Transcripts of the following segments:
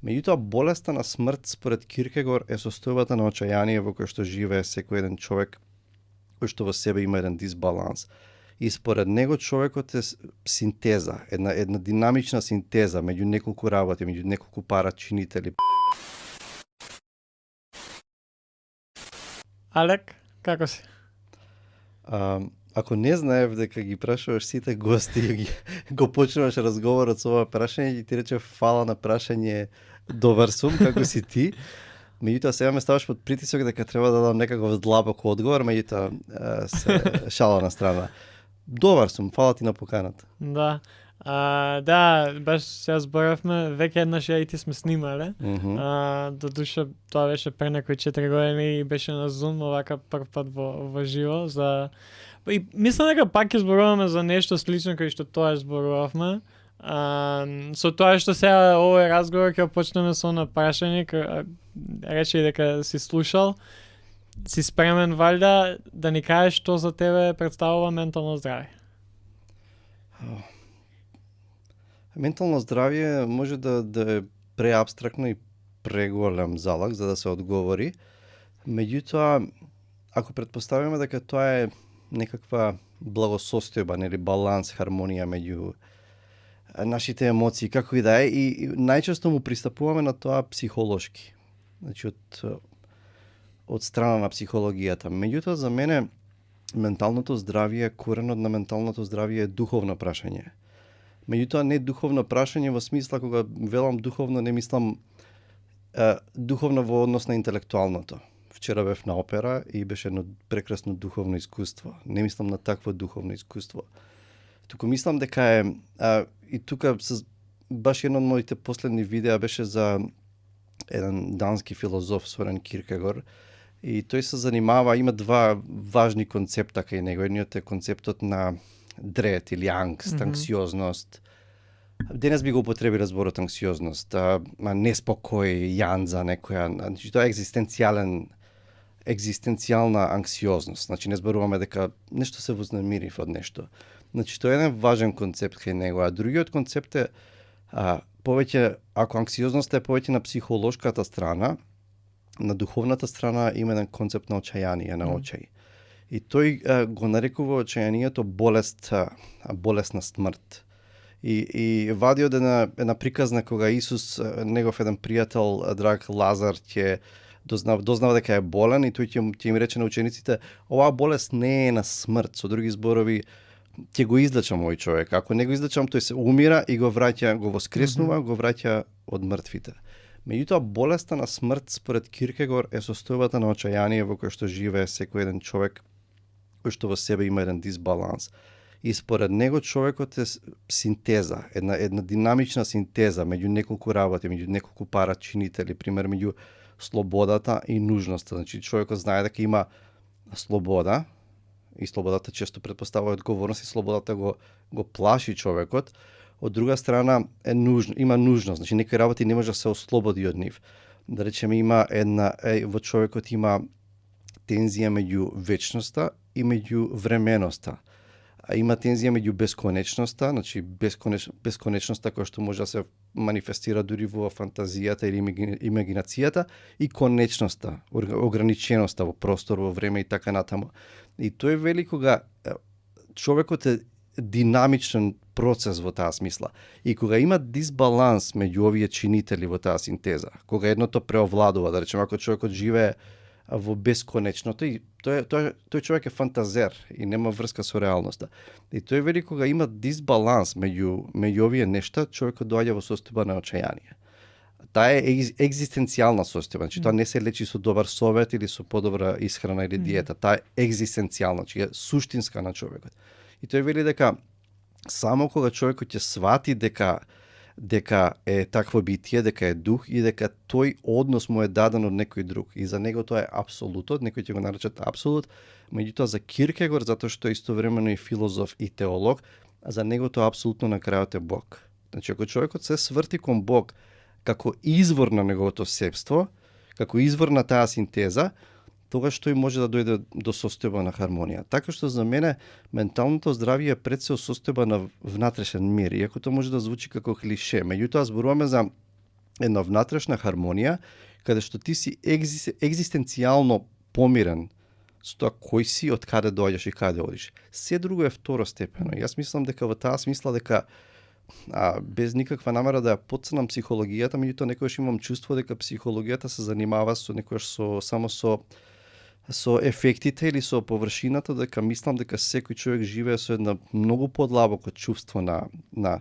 Меѓутоа, болеста на смрт според Киркегор е состојбата на очајание во кој што живее секој еден човек кој што во себе има еден дисбаланс. И според него човекот е синтеза, една динамична синтеза меѓу неколку работи, меѓу неколку парачинители. Алек, како си? Ако не знаев дека ги прашуваш сите гости и го почнуваш разговорот со ова прашање, ќе ти рече фала на прашање, добар сум, како си ти. Меѓутоа сега ме ставаш под притисок дека треба да дадам некаков длабок одговор, меѓутоа се шала на страна. Добар сум, фала ти на поканата. Да. Да, баш сега зборавме, веќе еднаш ја и ти сме снимале. Додуша тоа беше пред некои 4 години и беше на Zoom, овака прв пат во живо за и мислам дека пак ќе зборуваме за нешто слично кој што тоа зборувавме. Со тоа што сега овој разговор ќе почнеме со на прашање, рече дека си слушал, си спремен валјда да ни кажеш што за тебе представува ментално здравје. Ментално здравје може да е преабстрактно и преголем залог за да се одговори. Меѓутоа, ако предпоставиме дека тоа е некаква благосостојба, нели баланс, хармонија меѓу нашите емоции, како и да е, и најчесто му пристапуваме на тоа психолошки. Значи од страна на психологијата. Меѓутоа, за мене менталното здравје, коренот на менталното здравје е духовно прашање. Меѓутоа, не духовно прашање во смисла, кога велам духовно, не мислам духовно во однос на интелектуалното. Вчера бев на опера и беше едно прекрасно духовно искуство. Не мислам на такво духовно искуство. Туку мислам дека е, и тука баш едно од моите последни видеа беше за еден дански филозоф Сорен Киркегор, и тој се занимава, има два важни концепта кај него. Едниот е концептот на дред или ангст, анксиозност. Денес би го употребила зборот анксиозност, неспокој, јанза некоја, значи тоа е екзистенцијална анксиозност. Значи не зборуваме дека нешто се вознемирив од нешто. Значи тоа е еден важен концепт кај него, а другиот концепт е повеќе, ако анксиозноста е повеќе на психолошката страна, на духовната страна има еден концепт на очајание, на очај. И тој го нарекува очајанието болест на смрт. И вади од една приказна кога Исус, негов еден пријател, драг Лазар, ќе дознава дека е болен, и тој ќе им рече на учениците: оваа болест не е на смрт, со други зборови, ќе го излечам овој човек. Ако не го излечам, тој се умира и го враќа, го воскреснува, го враќа од мртвите. Меѓутоа, болеста на смрт според Киркегор е состојбата на очајание во кој што живее секој еден човек кој што во себе има еден дисбаланс. И според него човекот е синтеза, една динамична синтеза меѓу неколку работи, меѓу неколку парачинители, пример меѓу слободата и нужноста. Значи човекот знае дека има слобода, и слободата често предпоставува одговорност, и слободата го плаши човекот. Од друга страна има нужност, значи некои работи не може да се ослободи од нив. Да речеме, има во човекот има тензија меѓу вечноста и меѓу временоста. Има тензија меѓу бесконечноста, значи бесконечноста која што може да се манифестира дури во фантазијата или имагинацијата, и конечноста, ограниченоста во простор, во време и така натаму. И тој вели кога човекот е динамичен процес во таа смисла, и кога има дисбаланс меѓу овие чинители во таа синтеза, кога едното преовладува, да речеме, ако човекот живее во бесконечното, и тој човек е фантазер и нема врска со реалноста. И тој вели кога има дисбаланс меѓу овие нешта, човекот доаѓа во состојба на очајание. Таа е екзистенцијална состојба, значи тоа не се лечи со добар совет или со подобра исхрана или диета, таа е екзистенцијална, значи е суштинска на човекот. И тој вели дека само кога човекот ќе свати дека е такво битие, дека е дух и дека тој однос му е даден од некој друг. И за него тоа е апсолутот, некои ќе го наречат апсолут, меѓутоа за Киркегор, затоа што е истовремено и филозоф и теолог, за него тоа апсолутно на крајот е Бог. Значи, ако човекот се сврти кон Бог како извор на неговото себство, како извор на таа синтеза, тогаш тој може да дојде до состојба на хармонија. Така што за мене менталното здравје е пред се состојба на внатрешен мир, иако тоа може да звучи како клише. Меѓутоа зборуваме за една внатрешна хармонија, каде што ти си екзистенцијално помирен со тоа кој си, од каде доаѓаш и каде одиш. Се друго е второстепено. Јас мислам дека во таа смисла дека без никаква намера да ја потценам психологијата, меѓутоа некогаш имам чувство дека психологијата се занимава некогаш само со ефектите или со површината, дека мислам дека секој човек живее со една многу подлабоко чувство на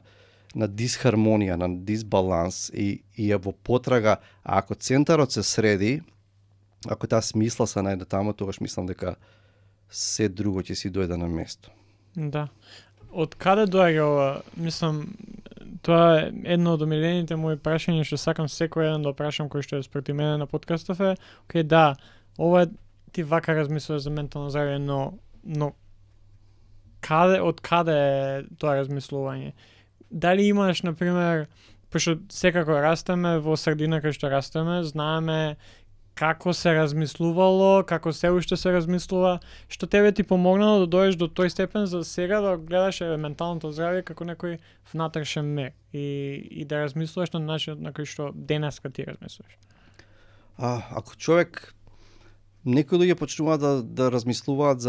дисхармонија, на дисбаланс и е во потрага, а ако центарот се среди, ако таа смисла се најде таму, тогаш мислам дека се друго ќе си дојде на место. Да. Од каде доаѓа ова? Мислам, тоа е едно од омилените мои прашања што сакам секој еден да прашам кој што е спроти мене на подкастов е, окей, да, ова ти вака размислуваш за ментално здравје, но од каде е тоа размислување? Дали имаш, например, пошто секако растеме во средина кај што растеме, знаеме како се размислувало, како се уште се размислува, што тебе ти помогнало да дојдеш до тој степен за сега да гледаш менталното здравје како некој внатрешен мер и да размислуваш на начинот на кој што денеска ти размислуваш. Ако човек, некои луѓе почнуваат да размислуваат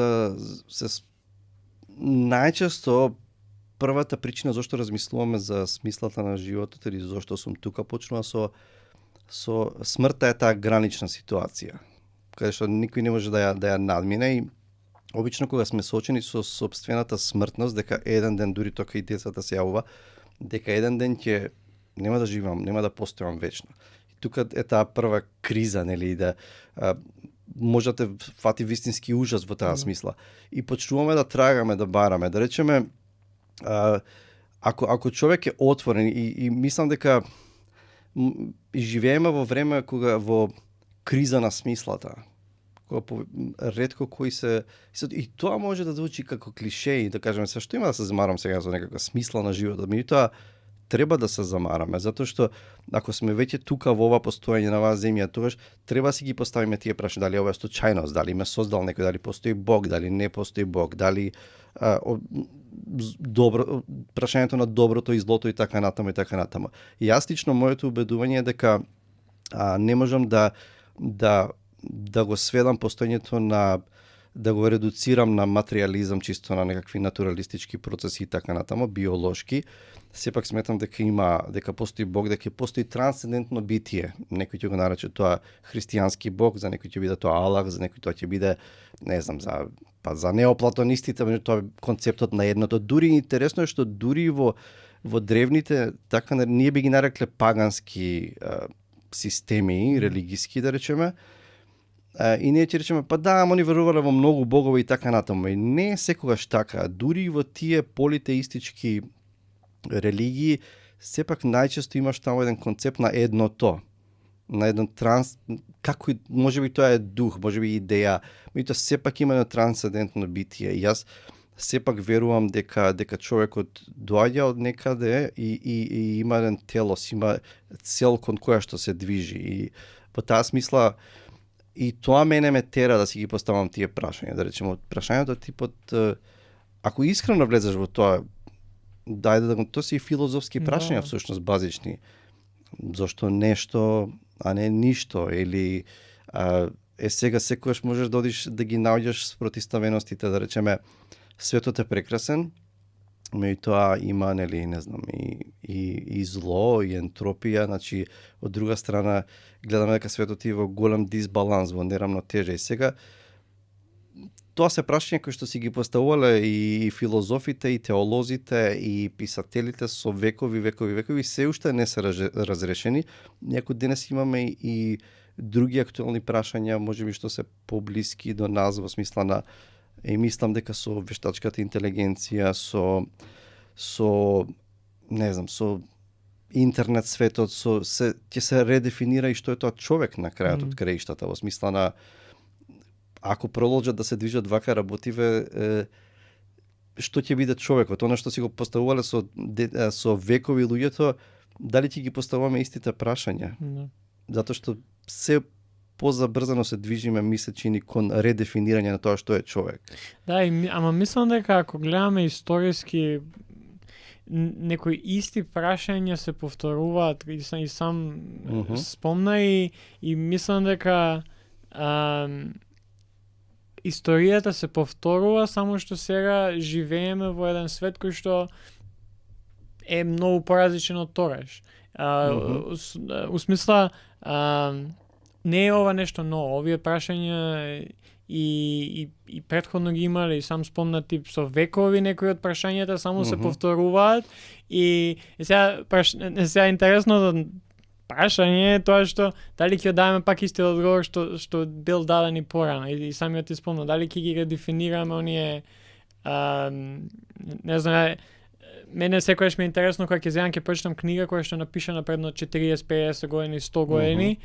најчесто првата причина зашто размислуваме за смислата на животот или зашто сум тука почнува со смртта е таа гранична ситуација, каде што никој не може да ја надмине и обично кога сме соочени со сопствената смртност, дека еден ден, дури тока и децата се јавува, дека еден ден ќе нема да живеам, нема да постојам вечно. И тука е таа прва криза, нели, да може да фати вистински ужас во таа смисла. И почнуваме да трагаме, да бараме, да речеме, ако човек е отворен и мислам дека живееме во време кога во криза на смислата, кога ретко кои се и тоа може да звучи како клише и да кажеме се што има да се замарам сега за некаква смисла на животот, меѓутоа треба да се замараме, затоа што ако сме веќе тука во ова постоење на оваа земја, тогаш треба да си ги поставиме тие прашања, дали ова е случајност, дали ме создал некој, дали постои Бог, дали не постои Бог, дали добро, прашањето на доброто и злото и така натаму и така натаму. И јас лично моето убедување е дека не можам да го сведам постоењето да го редуцирам на материализам, чисто на некакви натуралистички процеси и така натаму, биолошки. Сепак сметам дека постои Бог, дека постои трансцендентно битие. Некој ќе го нарече тоа христијански Бог, за некој ќе биде тоа Аллах, за некој тоа ќе биде, не знам, за неоплатонистите, тоа е концептот на едното. Дури интересно е што дури во древните, така ние би ги нарекле пагански системи, религиски да речеме, и ние ќе речеме, па да, они верувале во многу богови и така натаму. И не е секогаш така. Дури во тие политеистички религии, сепак најчесто имаш таму еден концепт на едното, на еден како можеби тоа е дух, можеби идеја, меѓутоа сепак има едно трансцендентно битие. И јас сепак верувам дека човекот доаѓа од некаде и има еден телос, има цел кон која што се движи. И во таа смисла и тоа мене ме тера да си ги поставам тие прашања, да речеме прашањето типот ако искрено влезеш во тоа, тоа се и филозофски прашања всушност базични. Зошто нешто, а не ништо, или сега секогаш можеш да одиш да ги наоѓаш спротиставеностите, да речеме светот е прекрасен, меѓутоа има, нели, не знам, и зло, и ентропија, значи од друга страна гледаме дека светот е во голем дисбаланс, во нерамнотежа. И сега тоа се прашања кои што си ги поставувале и филозофите, и теолозите, и писателите со векови, се уште не се разрешени. Некој денес имаме и други актуелни прашања, можеби што се поблиски до нас во смисла на и мислам дека со вештачката интелигенција, со не знам, со интернет светот, ќе се редефинира и што е тоа човек на крајот од краиштата, во смисла на ако продолжат да се движат вака работиве, што ќе биде човекот? Она што си го поставувале со векови луѓето, дали ќе ги поставуваме истите прашања? Затоа што се позабрзано се движиме, ми се чини, кон редефинирање на тоа што е човек. Да, ама мислам дека ако гледаме историски, некои исти прашања се повторуваат и сам Мгм. спомна и мислам дека историјата се повторува, само што сега живееме во еден свет кој што е многу поразличен од тогаш. У смисла, не е ова нешто ново. Овие прашања и претходно ги имале, и сам спомна тип со векови некои од прашањата само се повторуваат и сега интересно прашање е тоа што дали ќе даваме пак истиот одговор што бил даден и порано, и самиот ти спомна, дали ќе ги редефинираме оние не знам, мене секогаш ми е интересно кога ќе земам ќе прочитам книга која што напишана предно 40-50 години, 100 години,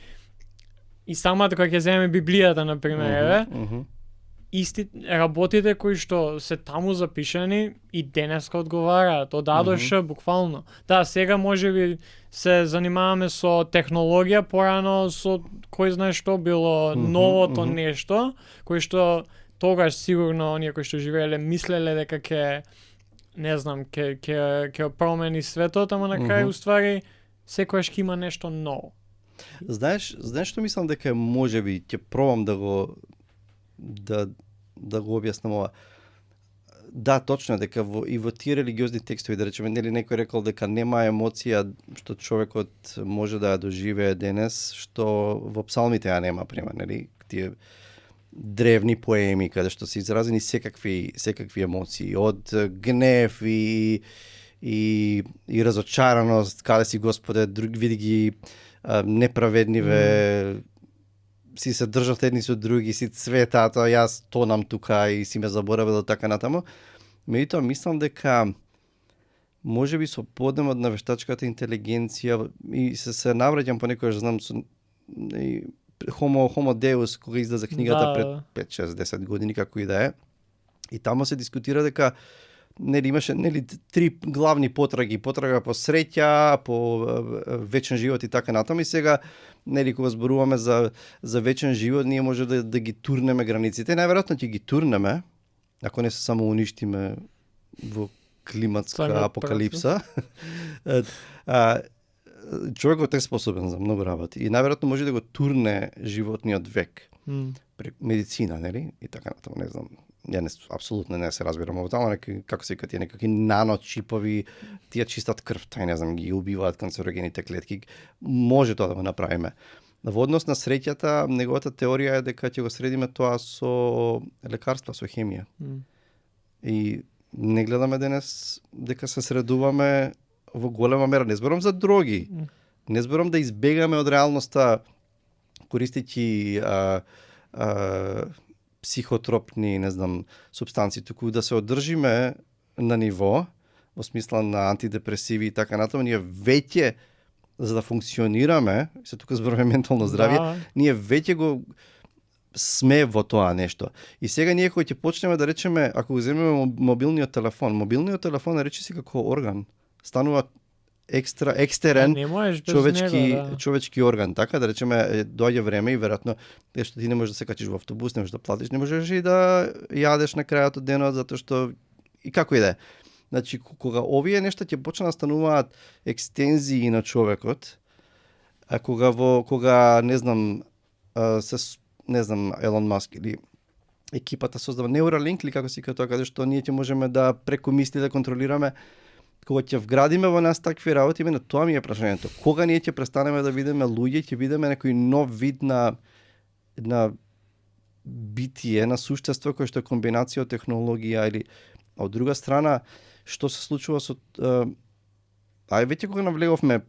и самата кога ќе земеме Библијата, например, исти работите кои што се таму запишани и денеска одговараат, од А до Ш буквално. Да, сега можеби се занимаваме со технологија, порано со кој знае што било новото нешто, кој што тогаш сигурно оние кои што живееле мислеле дека ќе не знам, ќе промени светот, ама на крај уствари секогаш ќе има нешто ново. Знаеш што мислам дека можеби ќе пробам да го објаснам ова. Да, точно е дека во тие религиозни текстови, да речеме, нели некој рекол дека нема емоција што човекот може да ја доживее денес, што во псалмите ја нема, пример, нели, тие древни поеми каде што се изразени секакви емоции, од гнев и разочараност, каде си Господе, види ги неправедниве, си се држат едни со други, си цветат, јас тонам тука и си ме заборавил така натаму. Меѓутоа мислам дека можеби со подемот на вештачката интелигенција и се навраќам понекогаш, знам, со Homo Deus, кога излезе книгата пред 5-6-10 години, како и да е. И таму се дискутира дека имаше три главни потраги: потрага по среќа, по вечен живот и така натаму. И сега кога зборуваме за вечен живот, ние може да ги турнеме границите. Најверојатно ќе ги турнеме, ако не се само уништиме во климатска апокалипса. Човекот е способен за многу работи и најверојатно може да го турне животниот век пред медицина, нели? И така натаму, не знам. Ја апсолутно не се разбирам во тоа, како се викаат тие некакви наночипови, тие чистат крвта и не знам, ги убиваат канцерогените клетки. Може тоа да го направиме. Во однос на среќата, неговата теорија е дека ќе го средиме тоа со лекарства, со хемија. И не гледаме денес дека се средуваме во голема мера. Не зборам за дроги. Не зборам да избегаме од реалноста користејќи психотропни, не знам, супстанции, туку да се одржиме на ниво, во смисла на антидепресиви и така натаму. Ние веќе, за да функционираме, се тука збораме ментално здравје, ние веќе го сме во тоа нешто. И сега ние кои ќе почнеме да речеме, ако го земеме мобилниот телефон речи се како орган, станува екстерен човечки орган, така да речеме, доаѓа време и веројатно што ти не можеш да се качиш во автобус, не можеш да платиш, не можеш и да јадеш на крајот од денот, затоа што и како и да е. Значи, кога овие нешта ќе почнат да стануваат екстензии на човекот, кога не знам, Елон Маск или екипата создава Neuralink или како се вика тоа, каде што ние ќе можеме да преку мисли да контролираме. Кога ќе вградиме во нас такви работи, именно тоа ми е прашањето. Кога ние ќе престанеме да видиме луѓе, ќе видиме некој нов вид на битие, на суштество кој што е комбинација од технологија или од друга страна, што се случува со веќе кога навлеговме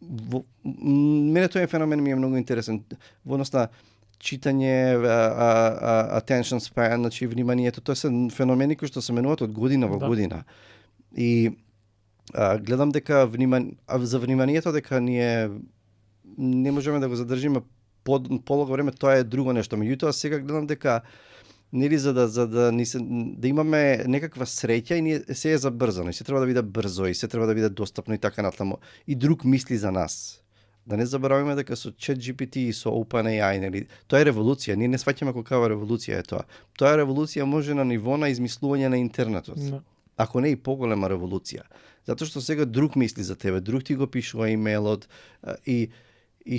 мене тој феномен ми е многу интересен. Во однос на читање, attention span, значи вниманието, тоа се феномени кои што се менуваат од година во година. И гледам дека за вниманието дека ние не можеме да го задржиме подолго време, тоа е друго нешто. Меѓутоа сега гледам дека нели за да имаме некаква среќа и ние се е забрзано и се треба да биде брзо и се треба да биде достапно и така натаму. И друг мисли за нас. Да не забораваме дека со ChatGPT и со OpenAI, нели, тоа е револуција. Ние не сваќаме каква револуција е тоа. Тоа е револуција може на ниво на измислување на интернетот. ако не и поголема револуција. Затоа што сега друг мисли за тебе, друг ти го пишува имейлот и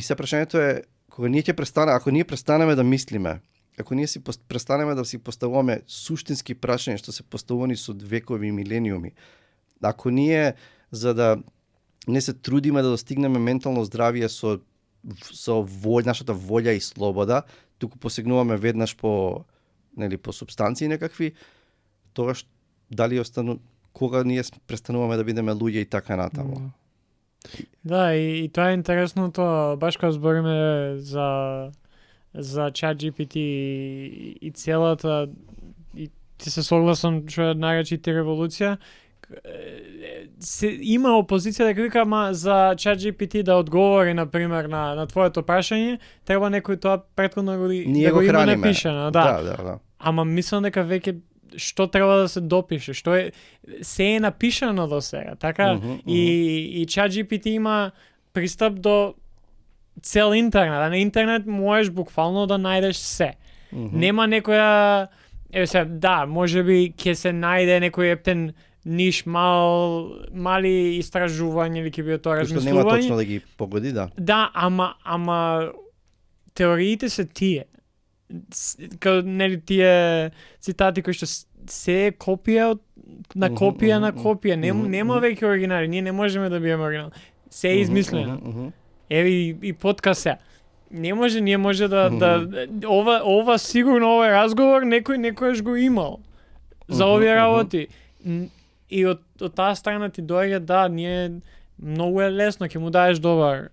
се прашањето е кога ние ако ние престанеме да мислиме, ако ние престанеме да си поставуваме суштински прашања што се поставувани со векови и милениуми, ако ние за да не се трудиме да достигнеме ментално здравие со нашата волја и слобода, туку посегнуваме веднаш по субстанции некакви, тогаш дали кога ние престануваме да бидеме луѓе и така натаму. Да, и тоа е интересното, баш кога збориме за ChatGPT и целата, и ти се согласам што наречи ти револуција, има опозиција дека вика, за ChatGPT да одговори, например, на твоето прашање, треба некој тоа претходно да го има напишано. Да. Ама мислам дека веќе што треба да се допише, што е се е напишано до сега, така? И ChatGPT има пристап до цел интернет, а на интернет можеш буквално да најдеш се. Нема некоја можеби ќе се најде некој ептен ниш мали истражување или ќе биде тоа размислување. Што нема точно да ги погоди, да. Да, ама теориите се тие. Нели тие цитати кои што се е копија на копија на копија, нема веќе оригинали, ние не можеме да биеме оригинал. Се е измислено. Еви и подкаст се. Ние може да ова сигурно овој разговор некојаш го имал за овие работи. И од таа страна ти доаѓа, ние многу е лесно, ќе му даеш добар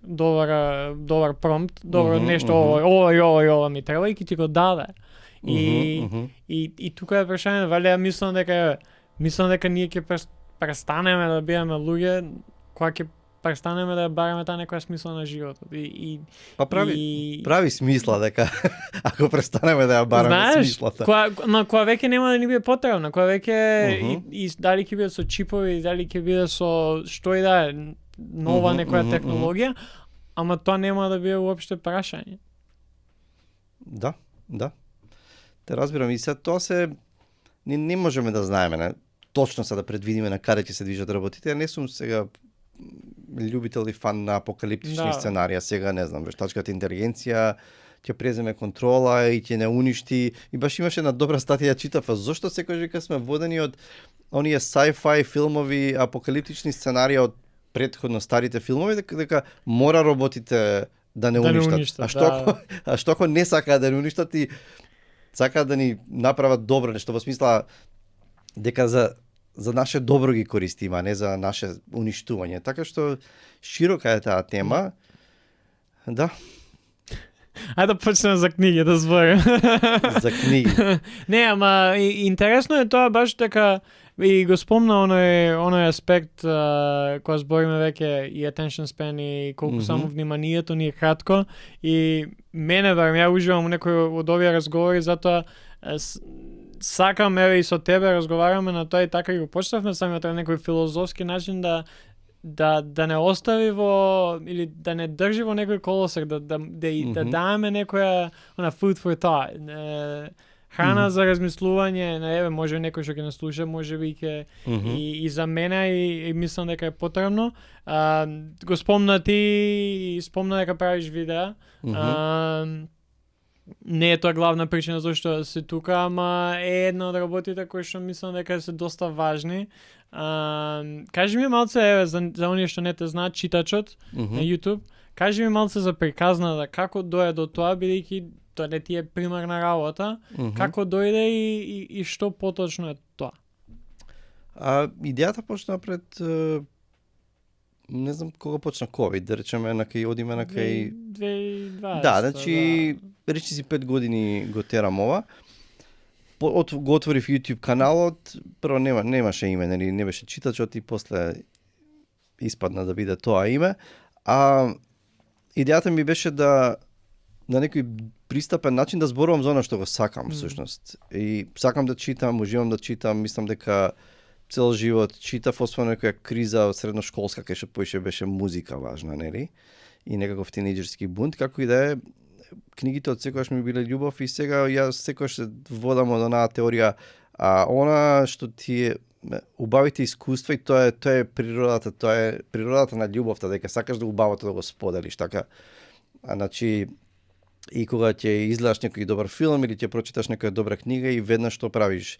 промпт, добро нешто, ова ми треба и ќе ти го даде. И тука е прашање, вали мислам дека ние ќе престанеме да бидеме луѓе, кога ќе престанеме да бараме таа некоја смисла на животот. Прави смисла дека ако престанеме да ја бараме смислата. Кога веќе нема да ни биде потребна, кога веќе и дали ќе биде со чипови, дали ќе биде со што и да е нова некоја технологија, ама тоа нема да биде уопште прашање. Да. Те разбирам, и сега тоа не можеме да знаеме, точно да предвидиме на каде ќе се движат работите. Не сум сега љубител и фан на апокалиптични сценарија. Сега не знам, вештачката интелигенција ќе преземе контрола и ќе не уништи. И баш имаше една добра статија читав, зошто секој века сме водени од оние sci-fi филмови, апокалиптични сценарија од претходно старите филмови, дека мора роботите да не уништат. А што ако не сакаат да не уништат и сакаат да ни направат добро нешто, во смисла дека за наше добро ги користиме, а не за наше уништување. Така што широка е таа тема. Да. Ајде да почнеме за книги да зборим. За книги. Не, ама интересно е тоа баш дека и го спомна оној аспект кога збориме веќе и attention span и колку само вниманието ни е кратко, и мене барем ја уживам у некој од овие разговори, затоа сакам и со тебе разговараме на тоа и така и го почнавме самиот на некој филозофски начин да не остави или да не држи во некој колосек, да даваме некоја food for thought. Храна за размислување, може некој што ќе не слуша, може би ќе и за мене и мислам дека е потребно. Го спомна ти и спомна дека правиш видеа. Не е тоа главна причина зашто се тука, ама е една од работите кои што мислам дека се доста важни. Кажи ми малце за оние што не те знаат, читачот на YouTube. Кажи ми малце за приказната, како дојде до тоа, бидејќи тоа не ти е примерна работа, како дојде и што поточно е тоа? Идејата почна пред не знам кога почна COVID, да речеме одиме на кај 2020. Да, значи речи си 5 години го терам ова. Го отворив YouTube каналот, прво немаше име, нели, не беше читачот и после испадна да биде тоа име. Идејата ми беше да на некој пристапен начин да зборувам за оно што го сакам всушност. И сакам да читам, уживам да читам, мислам дека цел живот читав, освен некоја криза средношколска, кај што поише беше музика важна, нели? И некаков тинејџерски бунт, како и да е, книгите од секогаш ми биле љубов и сега јас секогаш се водам од онаа теорија, она што ти е убавите искуства и тоа е природата на љубовта, дека сакаш да убавото да го споделиш, така. Значи, и кога ќе изгледаш некој добар филм или ќе прочиташ некоја добра книга и веднаш што правиш,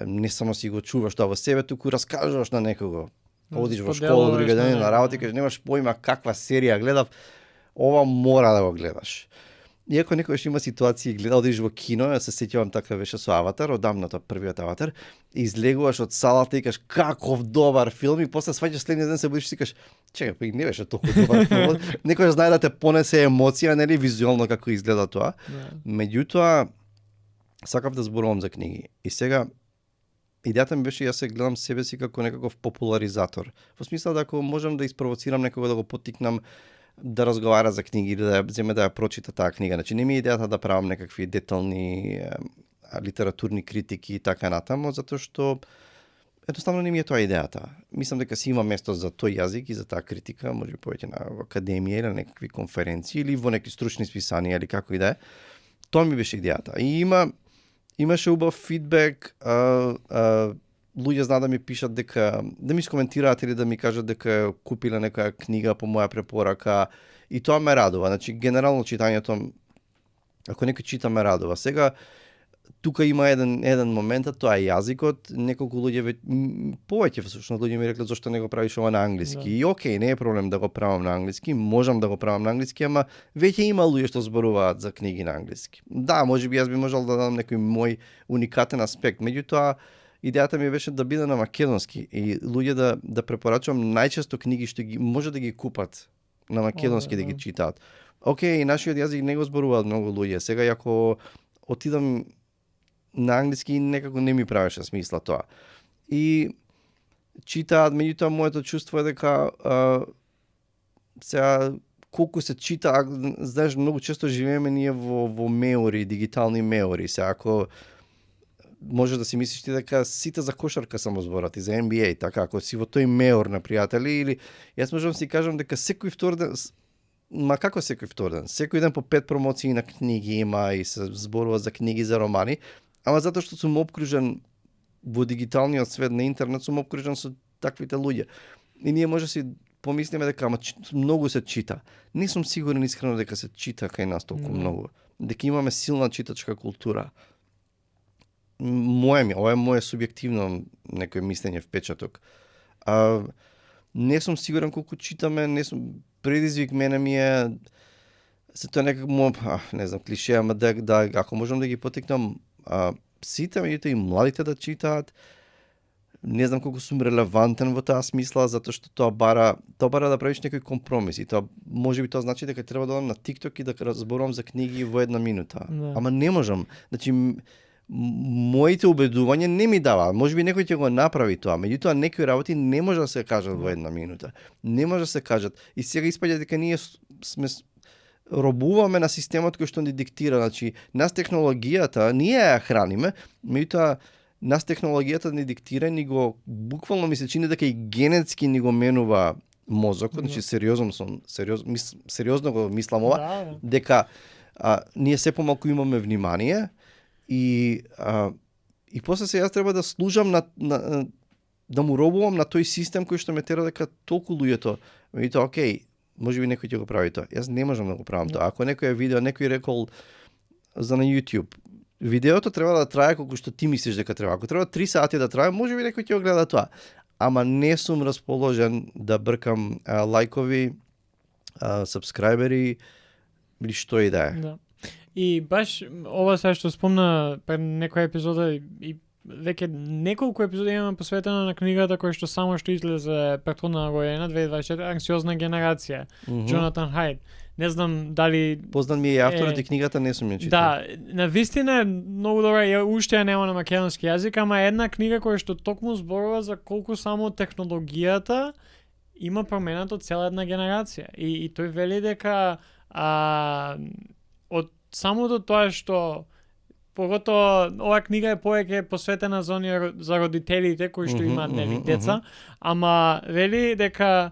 не само си го чуваш тоа во себе, туку раскажуваш на некого. Одиш во школа, други ден на работа и кажеш немаш поима каква серија гледав, ова мора да го гледаш. Иако некогаш има ситуации, одиш во кино, се сеќавам така беше со Аватар, одамната првиот Аватар, излегуваш од салата и кажеш каков добар филм и после сваќаш следниот ден се будиш и кажеш чекај, па и не беше толку добар филм. Некојаш знае да те понесе емоција, нели, визуелно како изгледа тоа. Меѓутоа сакав да зборувам за книги. И сега идејата ми беше јас се гледам себе си како некаков популаризатор. Во смисла да ако можам да испровоцирам некого да го поттикнам да разговара за книги или да земе да ја прочита таа книга. Значи не ми е идејата да правам некакви детални литературни критики и така натаму, затоа што едноставно не ми е тоа идејата. Мислам дека си има место за тој јазик и за таа критика, може би повеќе на академија или на некакви конференции или во некои стручни списанија или како и да е. Тоа ми беше идејата. И имаше убав фидбек, луѓе знаат да ми пишат дека, да ми скоментираат или да ми кажат дека купиле некоја книга по моја препорака и тоа ме радува. Значи, генерално читањето, ако некој чита, ме радува. Сега, тука има еден момент, а тоа е јазикот. Неколку луѓе, повеќе всушност луѓе ми рекле зошто не го правиш ова на англиски. Да. И окей, не е проблем да го правам на англиски, можам да го правам на англиски, ама веќе има луѓе што зборуваат за книги на англиски. Да, можеби јас би можел да дадам некој мој уникатен аспект, меѓутоа идејата ми беше да биде на македонски и луѓе да препорачувам најчесто книги што ги може да ги купат на македонски да ги читаат. Океј, нашиот јазик не го зборуваат многу луѓе. Сега ако отидам на англиски некако не ми правеше смисла тоа. И читаат, меѓутоа моето чувство е дека сега колку се чита, знаеш, многу често живееме ние во меори, дигитални меори. Сега ако може да си мислиш ти дека сите за кошарка само зборат и за NBA, така, ако си во тој меор на пријатели, или јас можам си кажам дека секој втор ден, како секој втор ден? Секој ден по 5 промоции на книги има и се зборува за книги, за романи, ама затоа што сум обкружен во дигиталниот свет на интернет, сум обкружен со таквите луѓе. И ние може си помислиме дека многу се чита. Не сум сигурен искрено дека се чита кај нас толку многу. Дека имаме силна читачка култура. Ова е моje субјективно некој мислење, впечаток. Не сум сигурен колку читаме, не сум предизвик мене ми е се тоа некако не знам, клише, ама да ако можам да ги потикнам сите, меѓутоа и младите да читаат. Не знам колку сум релевантен во таа смисла, затоа што тоа бара да правиш некои компромиси. Тоа можеби тоа значи дека треба да одам на TikTok и да разборувам за книги во 1 минута. Да. Ама не можам. Значи моите убедувања не ми дава. Можеби некој ќе го направи тоа, меѓутоа некои работи не може да се кажат во 1 минута. Не може да се кажат. И сега испаѓа дека ние сме робуваме на системот кој што ни диктира. Значи, нас технологијата, ние ја храниме, меѓутоа нас технологијата ни диктира, ни го буквално ми се чини дека и генетски ни го менува мозокот, значи сериозно го мислам ова, дека ние се помалку имаме внимание и после се јас треба да служам да му робувам на тој систем кој што ме тера дека толку луѓето, меѓутоа окей, можеби некој ќе го прави тоа. Јас не можам да го правам тоа. Ако некој видео, некој рекол за на YouTube, видеото треба да трае колку што ти мислиш дека треба. Ако треба 3 сати да трае, можеби некој ќе го гледа тоа. Ама не сум расположен да бркам лајкови, сабскрајбери или што и да е. Да. И баш ова сега што спомна пред некоја епизода и веќе неколку епизоди имаме посветено на книгата која што само што излезе претходна година 2024, Анксиозна генерација, Джонатан Хајд. Не знам дали познат ми е авторот и книгата не сум ја читал. Да, на вистина многу добра, уште ја нема на македонски јазик, ама една книга која што токму зборува за колку само технологијата има променато цела една генерација. И тој вели дека од самото тоа што поготоа ова книга е повеќе посветена за родителите кои што имаат нели деца, ама вели дека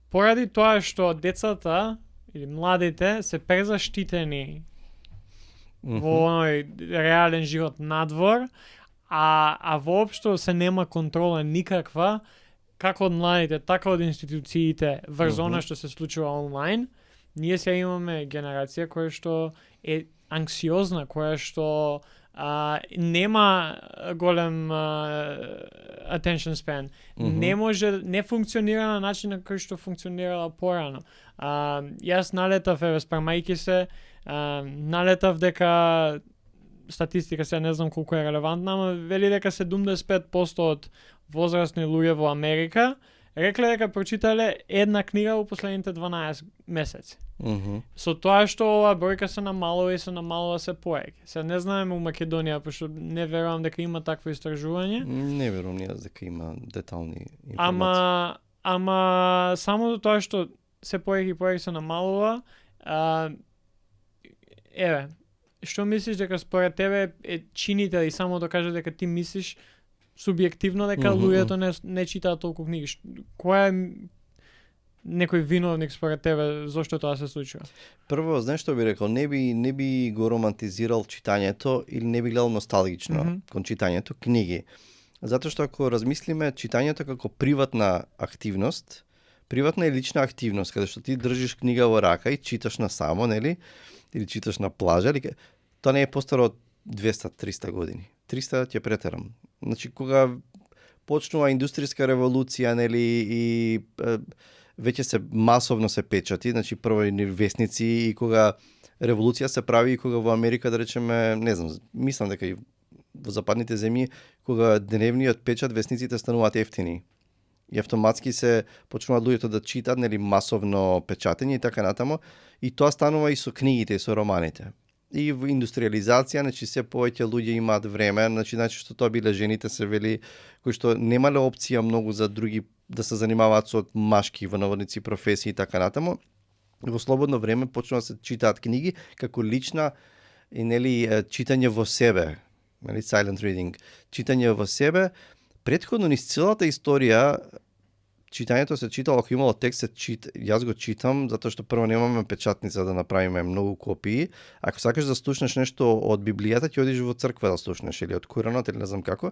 поради тоа што децата или младите се презаштитени во оној реален живот надвор, а воопшто се нема контрола никаква, како од младите, така од институциите врз она што се случува онлайн. Ние сега имаме генерација која што е анксиозна, која што нема голем attention span. Не може, не функционира на начин на кој што функционирала порано. Јас налетав, спремајќи се, налетав дека статистика се не знам колку е релевантна, ама вели дека 75% од возрастни луѓе во Америка рекле дека прочитале една книга во последните 12 месеци. Со тоа што ова бројка се намалува и се намалува се поеќе. Се не знаеме у Македонија, пошто не верувам дека има такво истражување. Не верувам јас дека има детални информации. Ама само тоа што се поеќе и поеќе се намалува, што мислиш дека според тебе е чинител и само да кажа дека ти мислиш субјективно дека луѓето не читаат толку книги? Кој е некој виновник според тебе зошто тоа се случува? Прво, знаеш што би рекол, не би го романтизирал читањето или не би гледал носталгично кон читањето книги. Затоа што ако размислиме читањето како приватна активност, приватна и лична активност, каде што ти држиш книга во рака и читаш насамо, нели? Или читаш на плажа, или тоа не е постаро од 200-300 години. 300 ќе претерам. Значи, кога почнува индустријска револуција, нели, и веќе се масовно се печати, значи прво и весници, и кога револуција се прави, и кога во Америка, да речеме, не знам, мислам дека и во западните земји, кога дневниот печат, весниците стануваат ефтини. И автоматски се почнуваат луѓето да читат, нели, масовно печатење и така натаму, и тоа станува и со книгите и со романите. И во индустриализација, значи се повеќе луѓе имаат време, значи што тоа биле жените се вели, кои што немале опција многу за други да се занимаваат со машки во наводници професии и така натаму. Во слободно време почнува да се читаат книги како лична и нели читање во себе, нели silent reading, читање во себе. Претходно низ целата историја читањето се читало, ако имало текст јас го читам затоа што прво немаме печатница да направиме многу копии. Ако сакаш да слушнеш нешто од Библијата, ќе одиш во црква да слушнеш или од Куранот или не знам како,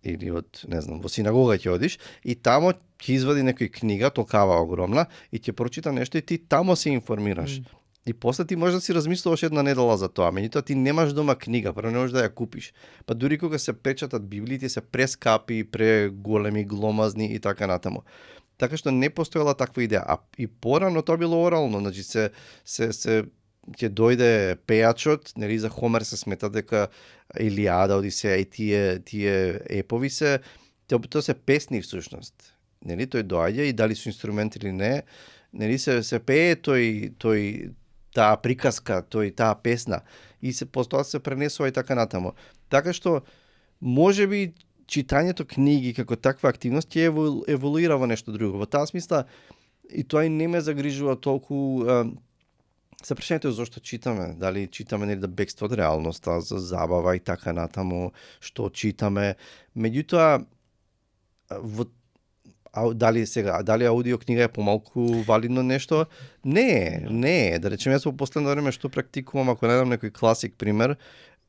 или од, не знам, во синагога ќе одиш и тамо ќе извади некој книга, толкава огромна, и ќе прочита нешто и ти тамо се информираш. И после ти можеш да си размислуваш една недела за тоа, меѓутоа ти немаш дома книга, прво не можеш да ја купиш. Па дури кога се печатат Библиите се прескапи, преголеми, гломазни и така натаму. Така што не постоела таква идеја, а и порано тоа било орално, значи се ќе дојде пејачот, нели за Хомер се смета дека Илијада, Одисеја и тие епови тоа се песни всушност. Нели тој доаѓа и дали со инструмент или не, нели се пее тој таа приказка, таа песна и се постојат се пренесува и така натаму. Така што можеби читањето книги како таква активност ќе еволуира во нешто друго. Во таа смисла и тоа и не ме загрижува толку. Се прашањето е зошто читаме, дали читаме нели да бегство од реалноста, за забава и така натаму, што читаме. Меѓутоа дали аудио книга е помалку валидно нешто? Не. Да речем, јас во последно време што практикувам, ако најдам некој класик пример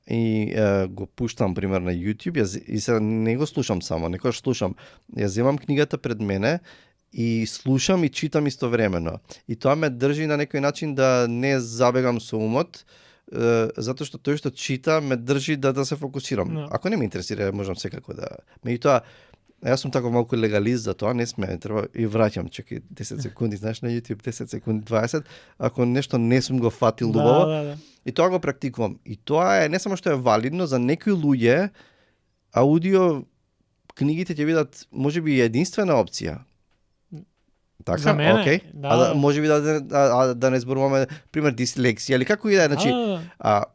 и го пуштам пример на YouTube, и се не го слушам само, некојаш слушам. Јас земам книгата пред мене и слушам и читам истовремено. И тоа ме држи на некој начин да не забегам со умот, затоа што тој што чита ме држи да се фокусирам. No. Ако не ме интересира, можам секако да. Меѓутоа, јас сум тако малку легалист за тоа, не сме, треба и враќам, чекај 10 секунди, знаеш на YouTube 10 секунди, 20, ако нешто не сум го фатил убаво. Да. И тоа го практикувам. И тоа е не само што е валидно за некои луѓе, аудио книгите ќе бидат можеби единствена опција. Така, за мене, окей. да. Можеби да не зборуваме пример дислексија или како и да е, значи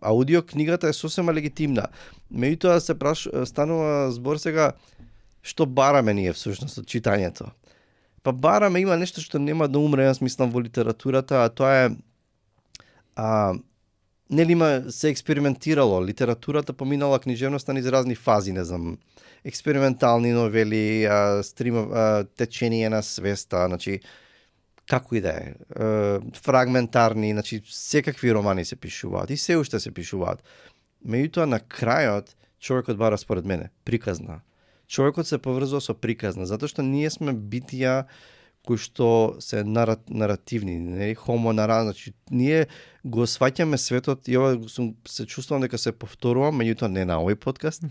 аудио книгата е сосема легитимна. Меѓутоа се станува збор сега што бараме ние всушност од читањето. Па бараме, има нешто што нема да умре, јас мислам, во литературата, а тоа е нели се експериментирало, литературата поминала книжевноста низ разни фази, не знам, експериментални новели, течение на свеста, значи како и да е, фрагментарни, значи секакви романи се пишуваат и се уште се пишуваат. Меѓутоа на крајот човекот бара според мене приказна. Човекот се поврзува со приказна, затоа што ние сме битија кои што се наративни, не хомо значи ние го сваќаме светот и ова се чувствувам дека се повторувам, меѓутоа не на овој подкаст.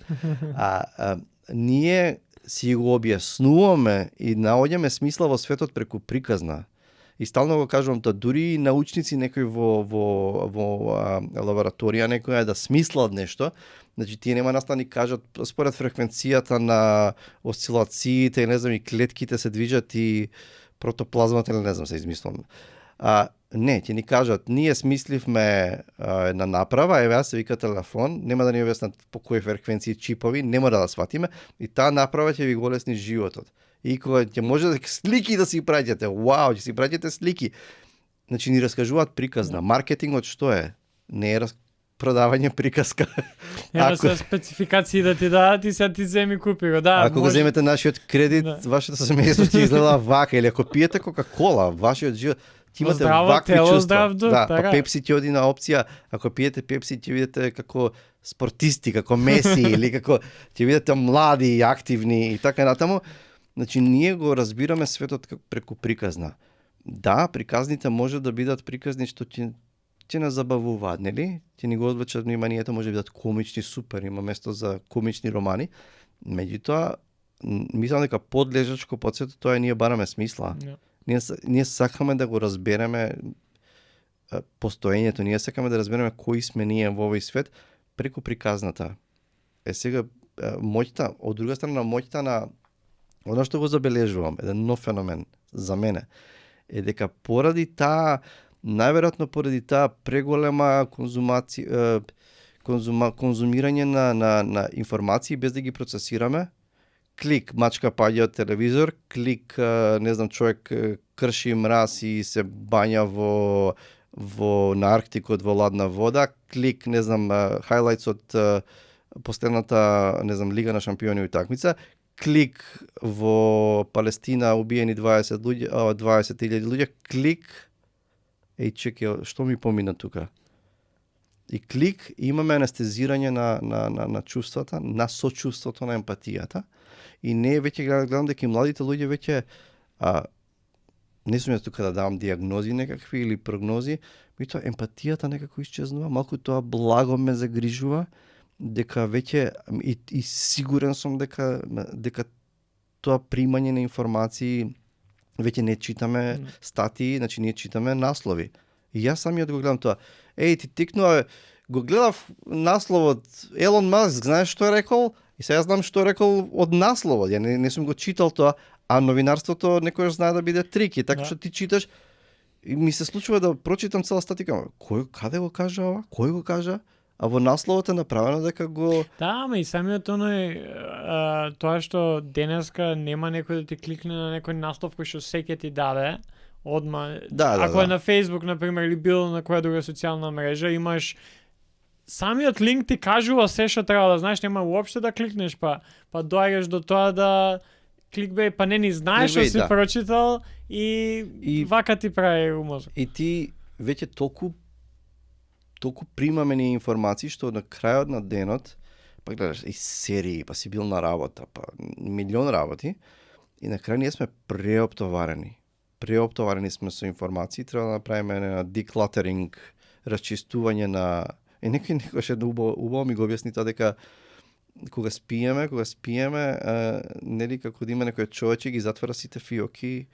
Ние си го објаснуваме и наоѓаме смисла во светот преку приказна. И стално го кажувам тоа, дури и научници некои во лабораторија некоја да смислат нешто, значи тие нема настани кажат според фреквенцијата на осцилациите, не знам, и клетките се движат и протоплазмата, не знам, се измислам. Не, ќе ни кажат, ние смисливме една направа, еве се вика телефон, нема да ни објаснат по кои фреквенции чипови, нема да сватиме, и таа направа ќе ви го лесни животот. И кога ќе може слики да си праќате, вау, ќе си праќате слики. Значи ни раскажуваат приказна. Маркетингот што е? Не е продавање приказка. Ема се спецификации да ти дадат и сега ти земи купи го. Да, ако го земете нашиот кредит, вашето семејство ќе изгледа вака, или ако пиете Кока-кола, вашиот живот ти имате вакви чувства. Да, па Пепси ти оди на опција, ако пиете Пепси ќе видите како спортисти, како Меси или како ќе видите млади и активни и така натаму. Значи ние го разбираме светот преку приказна. Да, приказните може да бидат приказни што ќе не забавуваат, нели? Ќе ни го одвлечат вниманието, може да бидат комични, супер, има место за комични романи. Меѓутоа, мислам дека подлежачко под сето тоа е ние бараме смисла. Ние сакаме да го разбереме постоењето, ние сакаме да разбереме кои сме ние во овој свет преку приказната. Сега моќта, од друга страна моќта на оно што го забележувам, еден нов феномен за мене, е дека поради таа, најверојатно поради таа преголема конзумирање на информации без да ги процесираме, клик, мачка паѓа од телевизор, клик, не знам, човек крши мраз и се бања на Арктикот во ладна вода, клик, не знам, хайлайтс од последната, не знам, Лига на шампиони утакмица, клик во Палестина убиени 20.000 луѓе, клик, чекај, што ми помина тука? И клик, имаме анестезирање на чувствата, на сочувството, на емпатијата. И не веќе гледам дека и младите луѓе веќе не сум јас тука да давам диагнози некакви или прогнози, меѓутоа емпатијата некако исчезнува, малку тоа благо ме загрижува, дека веќе и сигурен сум дека тоа примање на информации веќе не читаме статии, значи ние читаме наслови. И јас самиот го гледам тоа. Ти тикнува, го гледав насловот Елон Маск, знаеш што е рекол? И сега знам што е рекол од насловот. Ја не сум го читал тоа, а новинарството некојаш знае да биде трики, така што ти читаш и ми се случува да прочитам цела статика. Каде го кажа ова? Кој го кажа? А во насловот е направено дека го... Да, ама и самиот тоа што денеска нема некој да ти кликне на некој наслов кој што секој ти даде, одма. Ако е на Facebook, например, или било на која друга социјална мрежа, имаш самиот линк ти кажува се што треба да знаеш, нема уопште да кликнеш, па доаѓаш до тоа да кликбеј, па не ни знаеш што си прочитал и вака ти прави мозок. И ти веќе толку примаме ни информации што на крајот на денот, па гледаш и серии, па си бил на работа, па милион работи, и на крај ние сме преоптоварени. Преоптоварени сме со информации, треба да направиме на decluttering, расчистување на... И некој убаво ми го објасни тоа дека кога спиеме, нели како да има некој човече ги затвара сите фиоки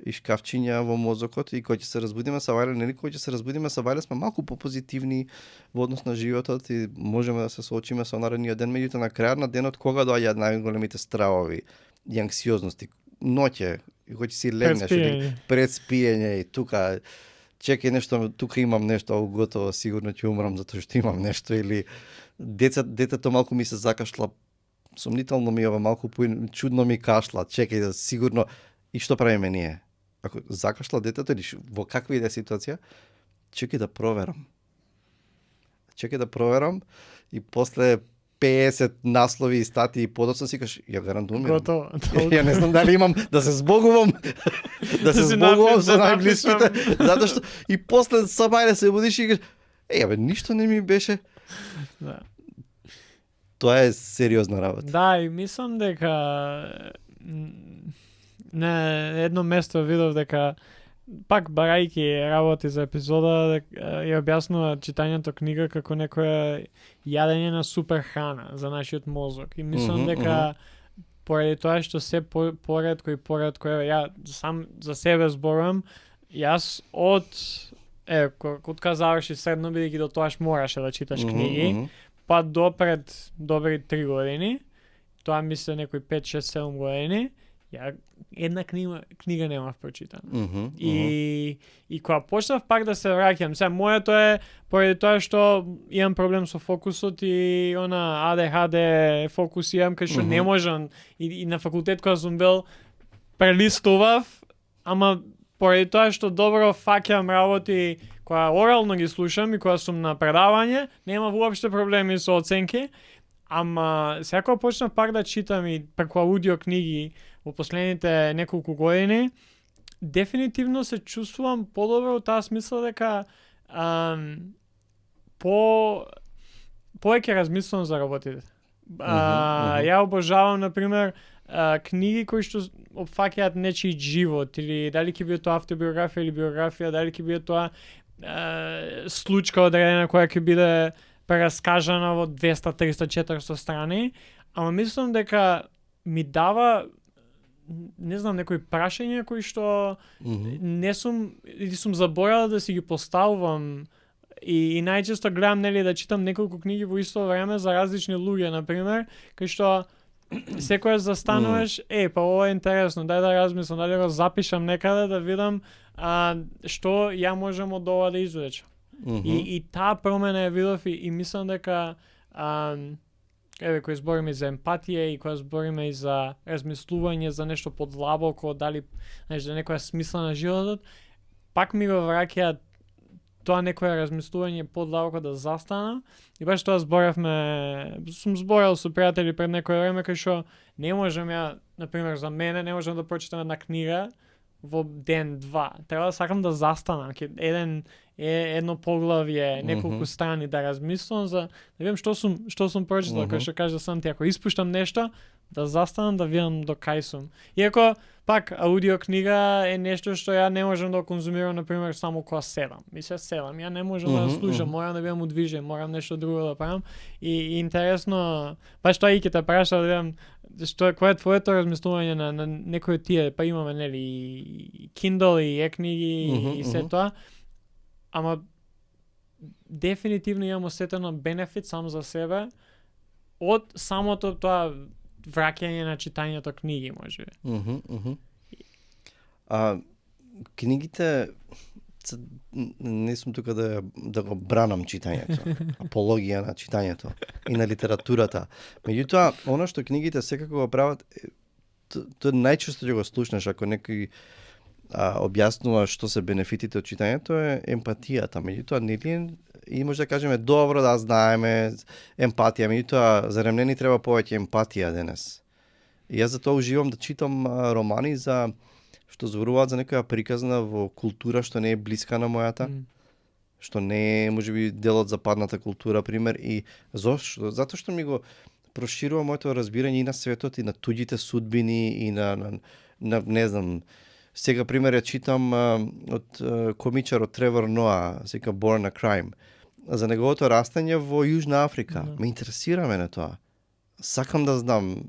и шкафчиња во мозокот и кога ќе се разбудиме са вајле, нели кога ќе се разбудиме са вајле сме малку попозитивни во однос на животот и можеме да се соочиме со наредниот ден, меѓутоа на крајот на денот кога доаѓаат најголемите стравови и анксиозности, ноќе, кога ќе си легнеш пред спиење и тука чекај нешто, тука имам нешто, готово сигурно ќе умрам затоа што имам нешто, или детето малку ми се закашла, сомнително ми ова малку чудно ми кашла, чекај да сигурно. И што правиме ние? Ако закашла детето или во каква иде ситуација, чекај да проверам и после 50 наслови и статии и подоцна си кажеш, ја гарантувам. Готово. Ја не знам дали имам да се збогувам, со најблиските, затоа што и после сабајле се будиш и кажеш, ништо не ми беше. Да. Тоа е сериозна работа. Да, и мислам дека на едно место видов дека пак барајќи работи за епизода ја објаснува читањето книга како некоја јадење на супер храна за нашиот мозок. И мислам дека поради тоа што се поретко и поретко, ја сам за себе зборувам, јас кога заврши средно, бидејќи до тоаш мораше да читаш книги, па до пред добри 3 години, тоа мисля некои 5, 6, 7 години, ја една книга немав прочитана. И кога почнав пак да се враќам, сега моето е поради тоа што имам проблем со фокусот и она ADHD фокус имам, кај што не можам и на факултет кога сум бил прелистував, ама поради тоа што добро фаќам работи кога орално ги слушам и кога сум на предавање, нема воопшто проблеми со оценки, ама сега кога почнав пак да читам и преку аудио книги во последните неколку години, дефинитивно се чувствувам подобро во таа смисла дека повеќе размислувам за работите. Ја обожавам, например, книги кои што опфаќаат нечи живот, или дали ќе биде тоа автобиографија или биографија, дали ќе биде тоа случка одредена која ќе биде прераскажана во 200, 300, 400 страни, ама мислам дека ми дава не знам, некои прашања кои што не сум или сум заборал да си ги поставувам и најчесто гледам нели да читам неколку книги во исто време за различни луѓе, на пример, кај што секојаш застануваш, па ова е интересно, дај да размислам, дали го запишам некаде да видам што ја можам од ова да извлечам. И таа промена ја видов и мислам дека кој збориме за емпатија и кој збориме и за размислување за нешто подлабоко, дали за некоја смисла на животот, пак ми го враќа тоа некоја размислување подлабоко да застана. И баш тоа сум зборел со пријатели пред некој време, кај што не можам ја, например, за мене не можам да прочитам една книга во ден-два. Треба да сакам да застанам, едно поглавје, неколку страни да размислам за да видам што сум прочитал, кој што кажа сам ти, ако испуштам нешто, да застанам да видам до кај сум. Иако пак аудио книга е нешто што ја не можам да конзумирам, например, само кога седам. Седам, ја не можам да слушам, морам да бидам удвижен, морам нешто друго да правам. И интересно, баш тоа и ќе те праша да видам кој е твоето размислување на некои тие, па имаме нели Kindle и e-книги и се тоа. Ама дефинитивно имам осетено бенефит сам за себе од самото тоа враќање на читањето книги, може. Книгите, не сум тука да го бранам читањето, апологија на читањето и на литературата. Меѓутоа, она што книгите секако го прават, тоа најчесто ќе го слушнеш ако некој објаснува што се бенефитите од читањето е емпатијата. Меѓутоа, нели и може да кажеме добро да знаеме емпатија, меѓутоа зарем не ни треба повеќе емпатија денес. И јас затоа уживам да читам романи за што зборуваат за некоја приказна во култура што не е блиска на мојата, што не е можеби дел од западната култура, пример, и зошто? Затоа што ми го проширува моето разбирање и на светот, и на туѓите судбини, и на не знам. Сега пример ја читам од комичарот Тревор Ноа, се вика Born a Crime, за неговото растање во Јужна Африка. Ме интересира мене тоа. Сакам да знам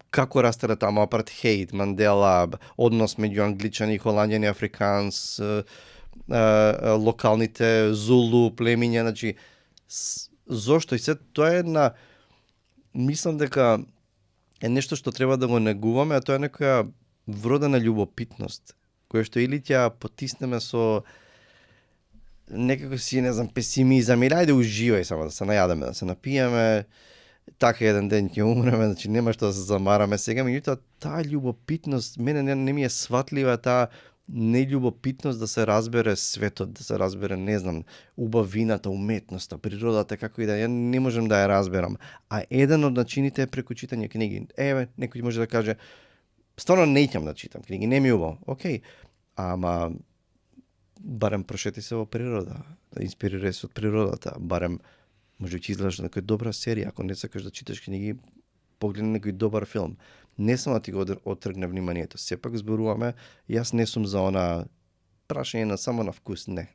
како растеле таму апартхеид, Мандела, однос меѓу англичани, холанѓани, африканс, локалните Зулу племиња, значи зошто? И се тоа е една, мислам дека е нешто што треба да го негуваме, а тоа е некоја вродена љубопитност, која што или ќе потиснеме со некако си, не знам, песимизам, или ајде уживај само да се најадеме, да се напиеме, така еден ден ќе умреме, значи нема што да се замараме сега, меѓутоа таа љубопитност, мене не ми е сватлива таа нељубопитност да се разбере светот, да се разбере, не знам, убавината, уметноста, природата, како и да, ја не можам да ја разберам. А еден од начините е преку читање книги. Некој може да каже, стварно не ќам да читам книги, не ми убаво. Океј, ама барем прошети се во природа, да инспирирај се од природата, барем Може би ќе изгледаш некоја добра серија, ако не сакаш да читаш книги, погледни некој добар филм. Не само да ти го отргне вниманието. Сепак зборуваме, јас не сум за она прашање на само на вкус, не.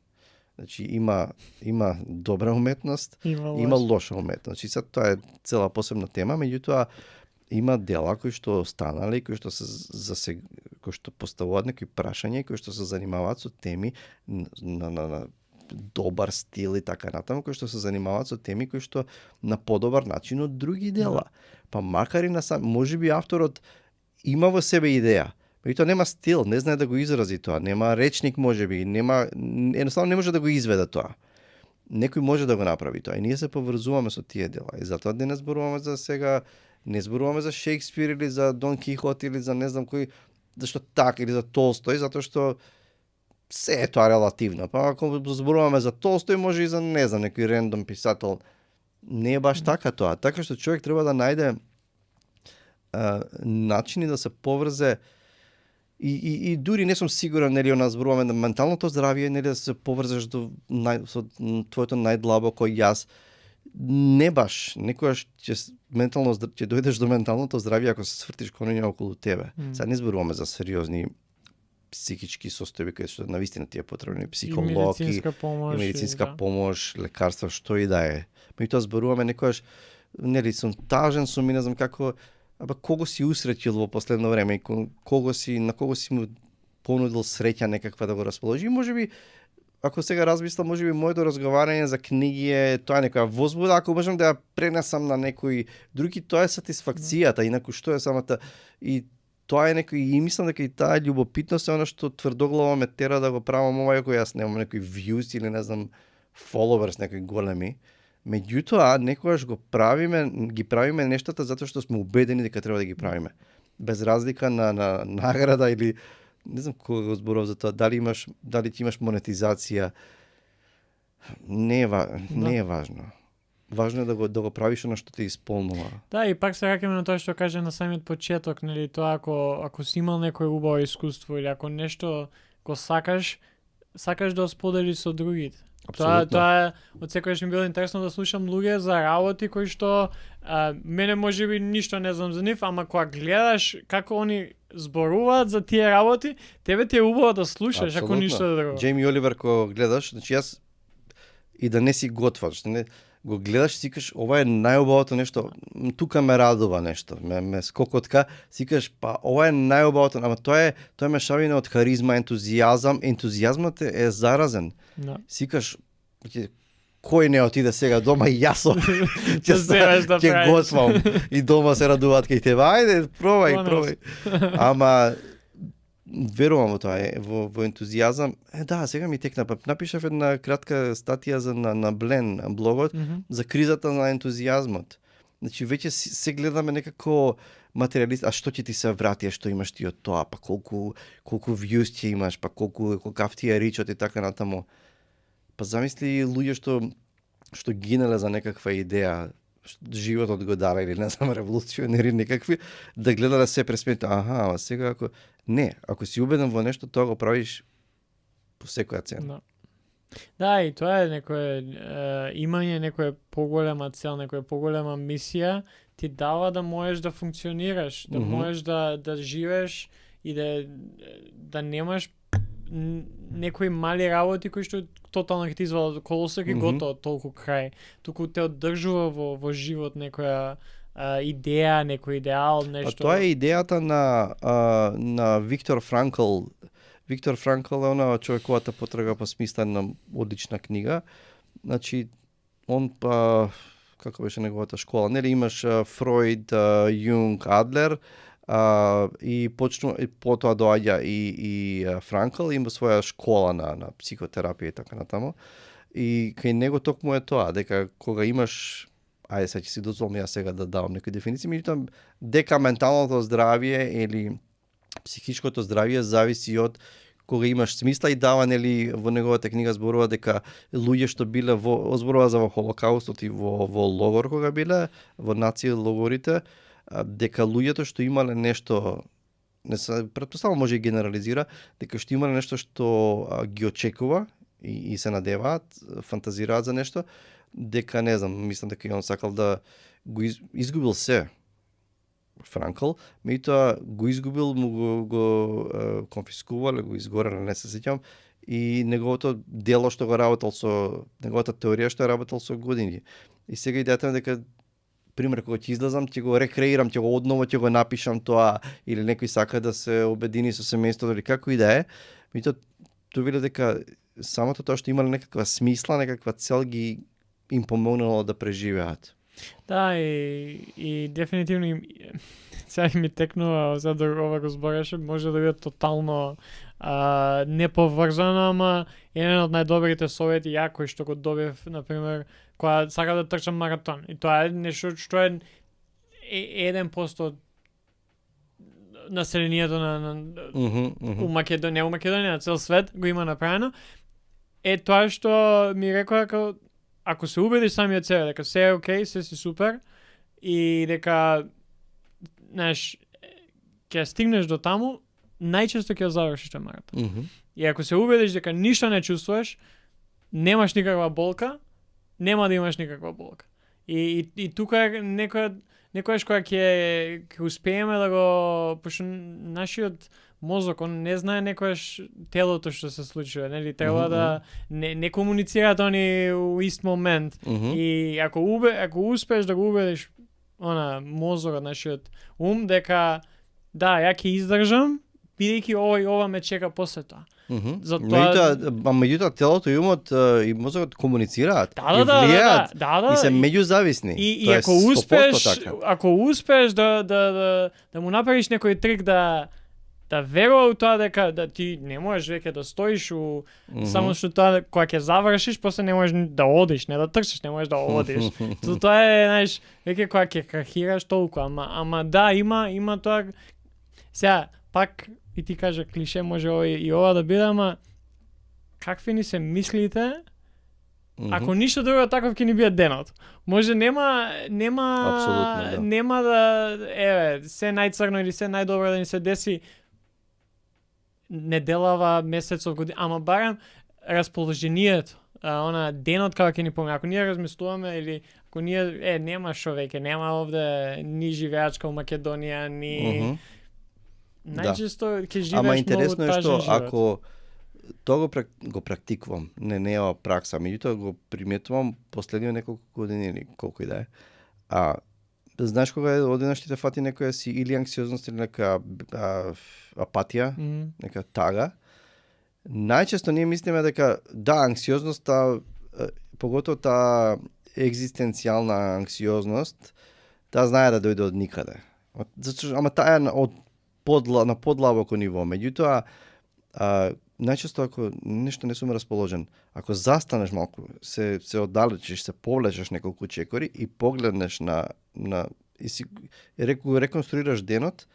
Значи има добра уметност, има лоша уметност. Значи сега тоа е цела посебна тема, меѓутоа има дела кои што останале, кои што се кои што поставуваат некои прашања, кои што се занимаваат со теми на добар стил и така натаму, кои што се занимаваат со теми кои што на подобар начин од други дела. Па макар и можеби авторот има во себе идеја, меѓутоа нема стил, не знае да го изрази тоа, нема речник можеби, едноставно не може да го изведе тоа. Некој може да го направи тоа и ние се поврзуваме со тие дела. И затоа денес зборуваме за сега, не зборуваме за Шекспир или за Дон Кихот или за не знам кој, зашто така, или за Толстој, затоа што се е тоа релативно. Па ако зборуваме за Толстој, може и за не знам некој рендом писател. Не е баш така тоа. Така што човек треба да најде начини да се поврзе и дури не сум сигурен, нели, она зборуваме на менталното здравје, нели, да се поврзеш со твоето најдлабоко јас. Не баш, некојаш ќе дојдеш до менталното здравје ако се свртиш коња околу тебе. Сега не зборуваме за сериозни психички состојби кои што навистина ти е потребни, психолог и медицинска помош, лекарства, што и да е. Меѓутоа зборуваме некојаш, нели, сум тажен сум и не знам како, кого си усреќил во последно време и на кого си му понудил среќа некаква да го расположи. И можеби ако сега размислам, можеби моето разговарање за книги е тоа некоја возбуда, ако можам да ја пренесам на некој други, тоа е сатисфакцијата, инаку што е самата и тоа е некој, и мислам дека и таа љубопитност е она што тврдоглаво ме тера да го правам ова, ако јас немам некој views или не знам followers некои големи. Меѓутоа, некогаш ги правиме нештата затоа што сме убедени дека треба да ги правиме. Без разлика на награда или не знам кога го зборував за тоа, дали ти имаш монетизација, не е важно. Важно е да го правиш она што те исполнува. Да, и пак се враќаме на тоа што каже на самиот почеток, нели, тоа ако си имал некој убаво искуство или ако нешто го сакаш да споделиш со другите. Тоа од секогаш ми било интересно да слушам луѓе за работи кои што мене можеби ништо не знам за нив, ама кога гледаш како они зборуваат за тие работи, тебе ти е убаво да слушаш. Абсолютно. Ако ништо друго. Джейми Оливер кога гледаш, значи јас и да не си готваш, што не го гледаш, сикаш ова е најубавото нешто, тука ме радува нешто, ме скокотка, сикаш па ова е најубавото, ама тоа е мешавина од харизма, ентузијазам, ентузијазмот е заразен. Да. Сикаш кој не отиде сега дома и јас ќе готвам и дома се радуваат кај тебе. Ајде, пробај. Ама верувам во тоа, во ентузијазам. Да, сега ми текна, напишав една кратка статија на Блен блогот за кризата на ентузијазмот. Значи веќе се гледаме некако материалист, а што ќе ти се врати, што имаш ти од тоа, па колку views ќе имаш, па колкав ти е ричот и така натаму. Па замисли луѓе што гинале за некаква идеја, животот го дара или не знам, револуционери некакви, да гледале се пресметно. Аха, сега ако си убеден во нешто, тоа го правиш по секоја цена. Да, и тоа е имање некоја поголема цел, некоја поголема мисија, ти дава да можеш да функционираш, да можеш да живееш и да немаш некои мали работи кои што тотално ќе ти извадат колосок и готово толку крај. Туку те оддржува во живот некоја идеја, некој идеал, нешто. А тоа е идејата на Виктор Франкл. Виктор Франкл е она човековата потрага по смисла на одлична книга. Значи, он како беше неговата школа, нели имаш Фройд, Јунг, Адлер, и потоа доаѓа и Франкл, има своја школа на психотерапија и така натаму. И кај него токму е тоа, дека кога имаш, ајде сега ќе си дозволам јас сега да давам некои дефиниции, меѓутоа дека менталното здравје или психичкото здравје зависи од кога имаш смисла и дава, нели, во неговата книга зборува дека луѓе што биле зборува за во Холокаустот и во логор кога биле, во нација логорите, дека луѓето што имале нешто, не се претпоставувам може и генерализира, дека што имале нешто што ги очекува и се надеваат, фантазираат за нешто, дека не знам, мислам дека и он сакал да го изгубил се. Франкл, меѓутоа го изгубил, му го конфискувале, го изгореле, не се сеќавам, и неговото дело што го работел со, неговата теорија што е работел со години. И сега идејата е дека, пример, кога ќе излезам, ќе го рекреирам, ќе го одново, ќе го напишам тоа, или некој сака да се обедини со семејството, или како и да е, меѓутоа тоа виде дека самото тоа што имале некаква смисла, некаква цел ги им помогнало да преживеат. Да, и дефинитивно сега ми текнува, за да ова го збореше, може да биде тотално неповрзано, ама еден од најдобрите совети ја кој што го добив, например, кога сакам да трчам маратон. И тоа е нешто што е 1% од населението у Македонија, не у Македонија, на цел свет го има направено. Е тоа што ми рекоа ако се убедиш самиот себе дека се е окей, се си супер и дека знаеш ќе стигнеш до таму, најчесто ќе завршиш тој маратон. И ако се убедиш дека ништо не чувствуваш, немаш никаква болка, нема да имаш никаква болка. И тука е некојаш кога ќе успееме да го, пошто нашиот мозок, он не знае некојаш телото што се случува, нели? Треба да не комуницираат они у ист момент. И ако успееш да го убедиш мозокот, нашиот ум, дека да, ја ќе издржам, бидејќи ова и ова ме чека после тоа. Меѓутоа телото и умот и мозокот комуницираат и влијаат и се меѓузависни. И ако успееш да му направиш некој трик да верува у тоа дека да ти не можеш веќе да стоиш само што тоа кога ќе завршиш, после не можеш да одиш, не да трчиш, не можеш да одиш. Тоа е, знаеш, веќе кога ќе крахираш толку, ама да, има тоа. Сега пак и ти кажа клише, може и ова да биде, ама какви ни се мислите? Ако ништо друго, таков ќе ни биде денот. Може нема Апсолутно, да. Нема да се најцрно или се најдобро да ни се деси неделава, месецов, година, ама барем расположението, денот кога ќе ни помине. Ако ние размислуваме или ако ние нема шо веќе, нема овде ни живеачка у Македонија, ни најчесто ќе живееш ама многу интересно е што тажен живот. ако тоа го практикувам, не е ова пракса, меѓутоа го приметувам последниве неколку години или колку и да е. Знаеш кога одеднаш ти те фати некоја си или анксиозност или нека апатија, нека тага. Најчесто ние мислиме дека да, анксиозноста, поготово таа екзистенцијална анксиозност, таа знае да дојде од никаде. Ама таа е на подлабоко ниво. Меѓутоа, најчесто ако нешто не сум расположен, ако застанеш малку, се оддалечиш, се повлечеш неколку чекори и погледнеш и си реконструираш денот,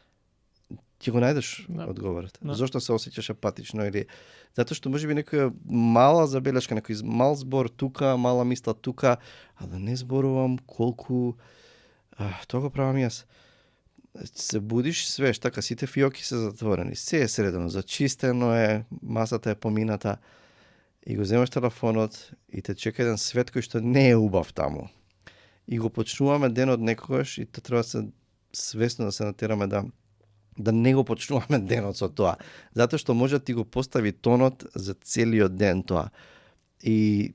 ќе го најдеш одговорот. Зошто се осеќаш апатично или затоа што можеби некоја мала забелешка, некој мал збор тука, мала мисла тука, а да не зборувам колку тоа го правам јас. Се будиш свеж, така сите фиоки се затворени, се е средено, зачистено е, масата е помината и го земаш телефонот и те чека еден свет кој што не е убав таму. И го почнуваме денот некогаш и тоа треба да се свесно да се натераме да не го почнуваме денот со тоа, затоа што може да ти го постави тонот за целиот ден тоа. И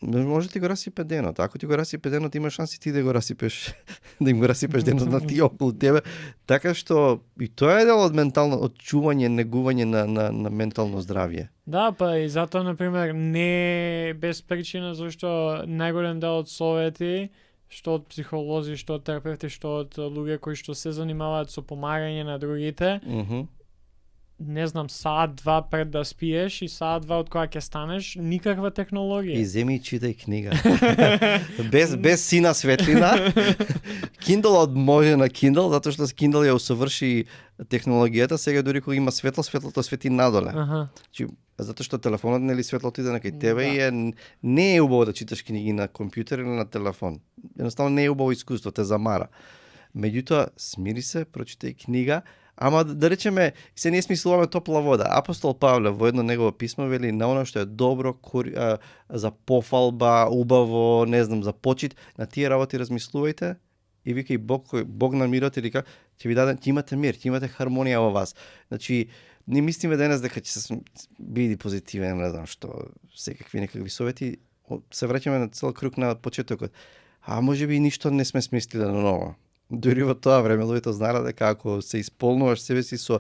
може ти го расипе денот. Ако ти го расипе денот, има шанси ти да го расипеш, да им го расипеш денот на тие околу тебе. Така што и тоа е дел од ментално чување, негување на ментално здравје. Да, па и затоа, например, не без причина, зашто најголем дел од совети, што од психолози, што од терапевти, што од луѓе кои што се занимаваат со помагање на другите, не знам, саат-два пред да спиеш и саат-два од кога ќе станеш, никаква технологија. И земи и читај книга. без сина светлина. Kindle може на Kindle, затоа што Kindle ја усоврши технологијата, сега дури кога има светло, светлото свети надоле. Затоа што телефонот нели светлото иде на кај тебе и не е убаво да читаш книги на компјутер или на телефон. Едноставно не е убаво искуство, те замара. Меѓутоа, смири се, прочитај книга, Ама да речеме, се не смислуваме топла вода. Апостол Павле во едно негово писмо вели на оно што е добро, за пофалба, убаво, не знам, за почит, на тие работи размислувајте и вика и Бог на мирот или как ќе ви даде, ќе имате мир, ќе имате хармонија во вас. Значи, не мислиме денес дека ќе се биди позитивен, не знам што, секакви некакви совети, се враќаме на цел круг на почетокот. А може би ништо не сме смислиле на ново. Дури во тоа време луѓето знаеле дека ако се исполнуваш себе си со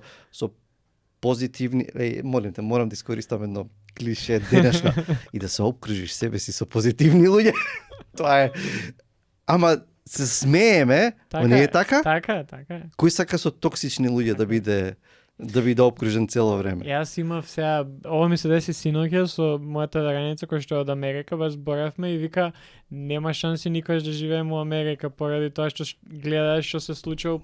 позитивни, молим те, морам да искористам едно клише денешно и да се обкружиш себе си со позитивни луѓе. Тоа е. Ама се смееме, не е така? Така. Кој сака со токсични луѓе да биде обкружен цело време? Јас имав сега, ова ми се деси синоќа со мојата раница која што е од Америка, баш зборавме и вика нема шанси никогаш да живееме во Америка поради тоа што гледаш што се случува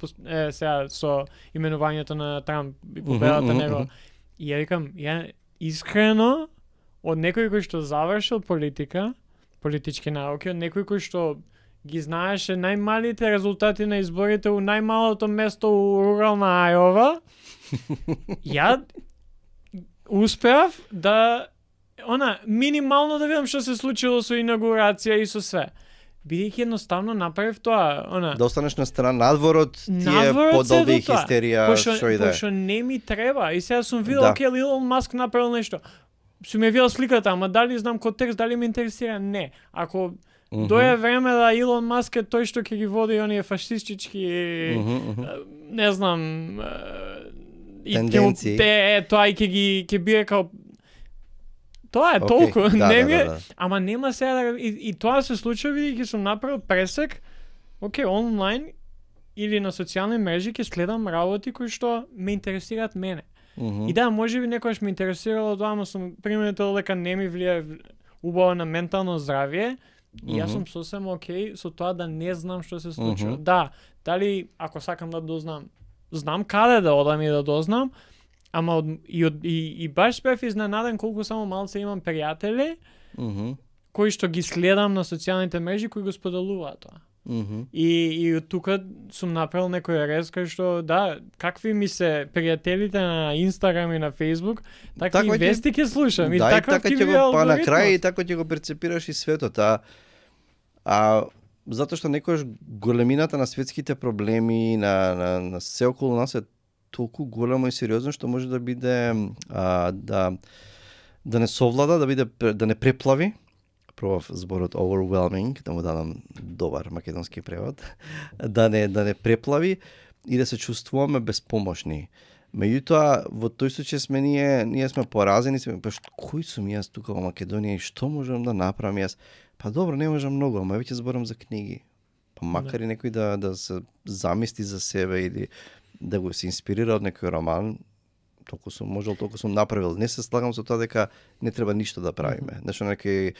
сега со именувањето на Трамп и победата него. И ја викам, ја искрено од некој кој што завршил политика, политички науки, од некој кој што ги знаеше најмалите резултати на изборите у најмалото место у рурална Ајова, ја успеав да минимално да видам што се случило со инаугурација и со све. Бидејќи едноставно направив тоа, да останеш на страна надвор од тие подолби и хистерија, што и да е. Пошто не ми треба. И сега сум видел оке Илон Маск направил нешто. Сум ја видел сликата, ама дали знам контекст, дали ме интересира? Не. Ако дојде време да Илон Маск е тој што ќе ги води оние фашистички, не знам, тенденции. Тоа и ќе биде као тоа е толку, не ми е, ама нема сега и тоа се случува бидејќи сум направил пресек, онлайн или на социјални мрежи ќе следам работи кои што ме интересираат мене. И да, можеби некојаш ме интересирало тоа, ама сум приметил дека не ми влијае убаво на ментално здравје. И јас сум сосем со тоа да не знам што се случува. Да, дали ако сакам да дознам, знам каде да одам и да дознам, ама и баш бев изненаден колку само малце имам пријатели кои што ги следам на социјалните мрежи кои го споделуваат тоа. И од тука сум направил некој рез кај што какви ми се пријателите на Инстаграм и на Фејсбук, такви вести ќе слушам и така ќе ви па на крај и така ќе го перцепираш и светот, затоа што некојаш големината на светските проблеми на се околу нас е толку големо и сериозно што може да биде да не совлада, да не преплави. Пробав зборот overwhelming, да му дадам добар македонски превод, да не преплави и да се чувствуваме безпомошни. Меѓутоа, во тој случај ние сме поразени, кој сум јас тука во Македонија и што можам да направам јас? Па добро, не можам многу, ама веќе зборам за книги. Па макар и некој да се замисли за себе или да го се инспирира од некој роман, толку сум направил. Не се слагам со тоа дека не треба ништо да правиме. Нешто некој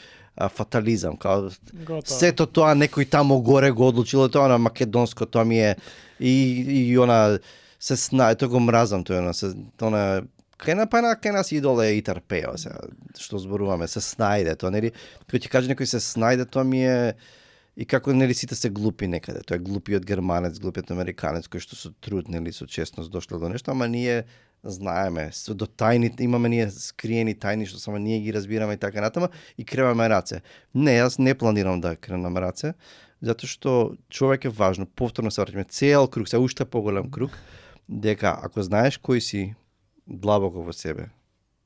фатализам, као сето тоа некој тамо горе го одлучило, тоа на македонско, тоа ми е и она се знае, тоа го мразам, тоа кај нас идол е Итар Пео, што зборуваме, се снајде, тоа нели, кога ти каже некој се снајде, тоа ми е и како нели сите се глупи некаде, тоа е глупиот германец, глупиот американец кој што со труд, нели, со честност дошло до нешто, ама ние знаеме, до тајни имаме ние скриени тајни што само ние ги разбираме и така натаму и креваме раце. Не, јас не планирам да кренам раце, затоа што човек е важно, повторно се враќаме цел круг, се уште поголем круг, дека ако знаеш кој си длабоко во себе,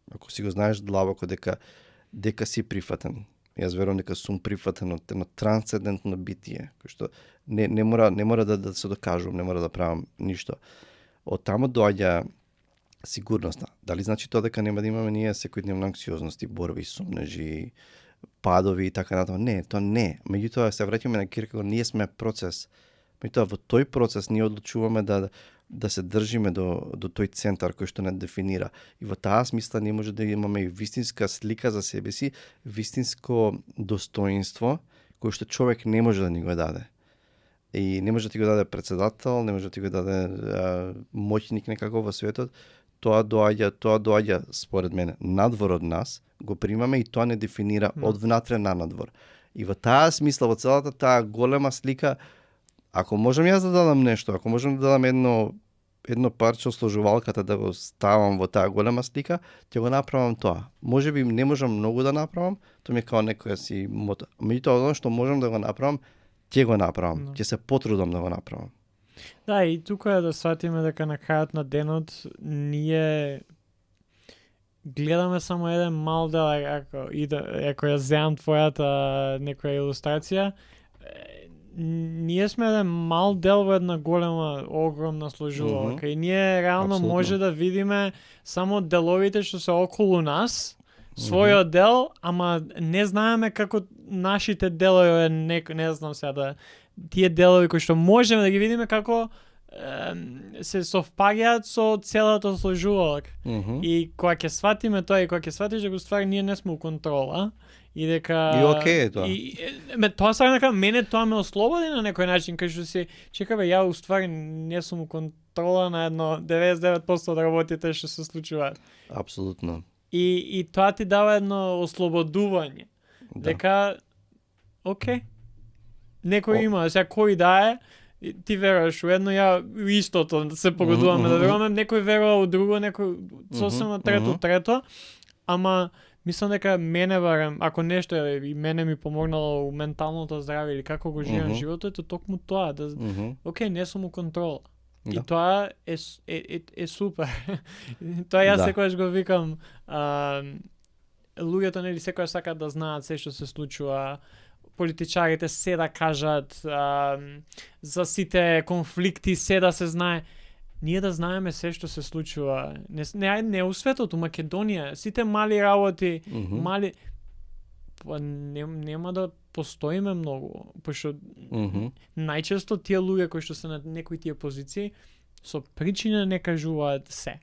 ако си го знаеш длабоко дека си прифатен, јас верувам дека сум прифатен од едно трансцендентно битие, кој што не мора да се докажувам, не мора да правам ништо. Од таму доаѓа сигурноста. Дали значи тоа дека нема да имаме ние секојдневна анксиозности, борби, сумнежи, падови и така натаму? Не, тоа не. Меѓутоа се враќаме на Киркегор, ние сме процес. Меѓутоа во тој процес ние одлучуваме да се држиме до тој центар кој што не дефинира. И во таа смисла ние може да имаме и вистинска слика за себе си, вистинско достоинство кој што човек не може да ни го даде. И не може да ти го даде председател, не може да ти го даде моќник некако во светот. Тоа доаѓа според мене надвор од нас, го примаме и тоа не дефинира од внатре на надвор. И во таа смисла, во целата таа голема слика, ако можам јас да дадам нешто, ако можам да дадам едно парче осложувалката да го ставам во таа голема слика, ќе го направам тоа. Можеби не можам многу да направам, тоа ми е као некоја си мота. Меѓутоа, оно што можам да го направам, ќе го направам. Ќе се потрудам да го направам. Да, и тука е да сватиме дека на крајот на денот ние гледаме само еден мал дел, ако ја земам твојата некоја илустрација, ние сме еден мал дел во една голема, огромна сложувалка. И ние реално Апсолутно. може да видиме само деловите што се околу нас, својот дел, ама не знаеме како нашите делови, не знам сега да тие делови кои што можеме да ги видиме како се совпаѓаат со целата сложувалка. И кога ќе сватиме тоа и кога ќе сватиш дека уствари ние не сме у контрола и дека И окей е тоа. Тоа сакам дека мене тоа ме ослободи на некој начин, кај што се чека ја уствари не сум у контрола на едно 99% од работите што се случуваат. Апсолутно. И тоа ти дава едно ослободување. Да. Дека окей. Некој има, сега кој да е, ти веруваш у едно, ја у истото се погодуваме да веруваме, некој верува у друго, некој сосема трето, ама мислам дека мене барем, ако нешто и мене ми помогнало у менталното здраве или како го живеам животот, е токму тоа, да окей, не сум у контрола. И тоа е супер. Тоа јас секогаш го викам, луѓето нели секогаш сакаат да знаат се што се случува, политичарите се да кажат, за сите конфликти се да се знае. Ние да знаеме се што се случува. Не у светот, у Македонија, сите мали работи, мали нема да постоиме многу, пошто најчесто тие луѓе кои што се на некои тие позиции со причина не кажуваат се.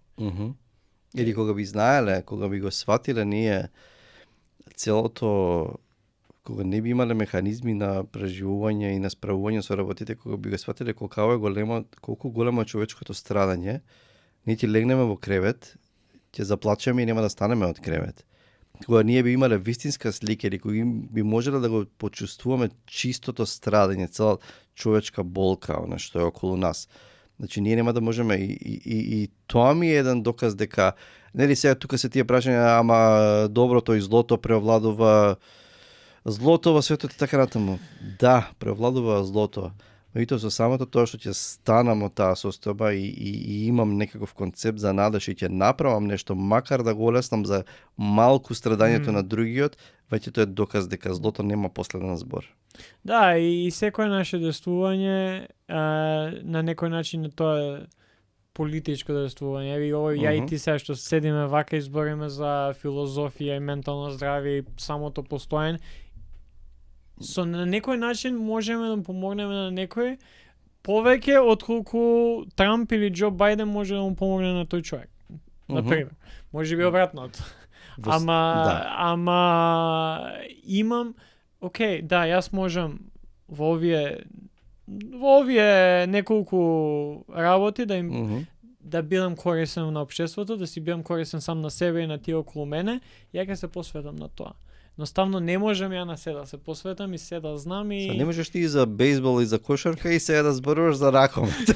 Или кога би знаеле, кога би го сватиле ние целото, кога не би имале механизми на преживување и на справување со работите, кога би го сватиле колку големо е човечкото страдање, ние ќе легнеме во кревет, ќе заплачеме и нема да станеме од кревет. Кога ние би имале вистинска слика или кога би можеле да го почувствуваме чистото страдање, цела човечка болка, она што е околу нас. Значи, ние нема да можеме и тоа ми е еден доказ дека, нели сега тука се тие прашања, ама доброто и злото преовладува злото во светот и така натаму. Да, преовладува злото. Меѓутоа со самото тоа што ќе станам од таа состојба и имам некаков концепт за надеж и ќе направам нешто, макар да го олеснам за малку страдањето на другиот, веќе тоа е доказ дека злото нема последен збор. Да, и секој наше действување на некој начин тоа е политичко действување. Еви овој ја и ти сега што седиме вака и збориме за филозофија и ментално здравје и самото постоење. Со на некој начин можеме да помогнеме на некој повеќе отколку Трамп или Џо Бајден може да му помогне на тој човек. Например, може би обратното. Ама имам окей, да, јас можам во овие неколку работи да им да бидам корисен на општеството, да си бидам корисен сам на себе и на тие околу мене, ја ќе се посветам на тоа. Едноставно не можам ја на се да се посветам и се да знам и... Не можеш ти и за бейсбол и за кошарка и сега да зборуваш за ракомет.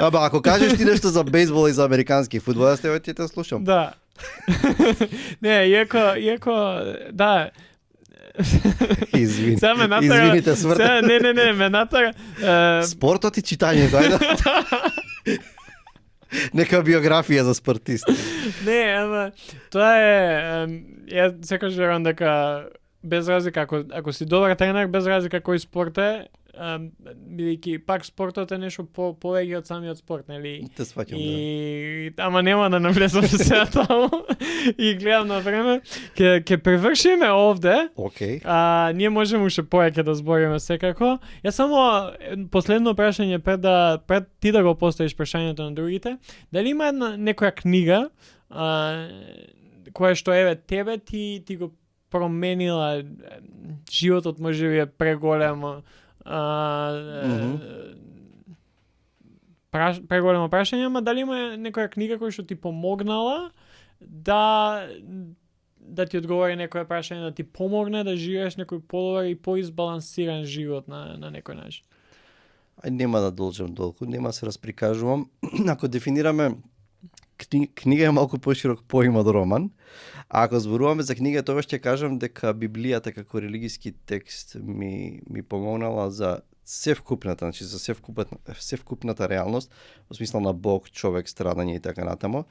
Аба, ако кажеш ти нешто за бейсбол и за американски фудбал, јас ќе те слушам. Да. Не, иако, да. Извините, сврта. Не, ме натара. Спортот и читањето, ајде. Нека биографија за спортист. Не, ама тоа е ја секогаш верувам дека без разлика ако си добар тренер, без разлика кој спорт е, бидејќи пак спортот е нешто повеќе од самиот спорт, нели? Те сваќам, да. Ама нема да навлезам сега таму. И гледам на време, ќе превршиме овде. Окей. Ние можеме уште повеќе да збориме секако. Ја само последно прашање пред ти да го поставиш прашањето на другите. Дали има некоја книга која што еве тебе ти го променила животот, можеби е преголемо преголемо прашање, ама дали има некоја книга која што ти помогнала да ти одговори некоја прашање, да ти помогне да живееш некој подобар и поизбалансиран живот на некој начин? нема да должам толку, нема се расприкажувам. Ако дефинираме книга е малку поширок поим од роман, а ако зборуваме за книга, тогаш ќе кажам дека Библијата како религиски текст ми помогнала за севкупната, значи за севкупната реалност, во смисла на Бог, човек, страдање и така натаму.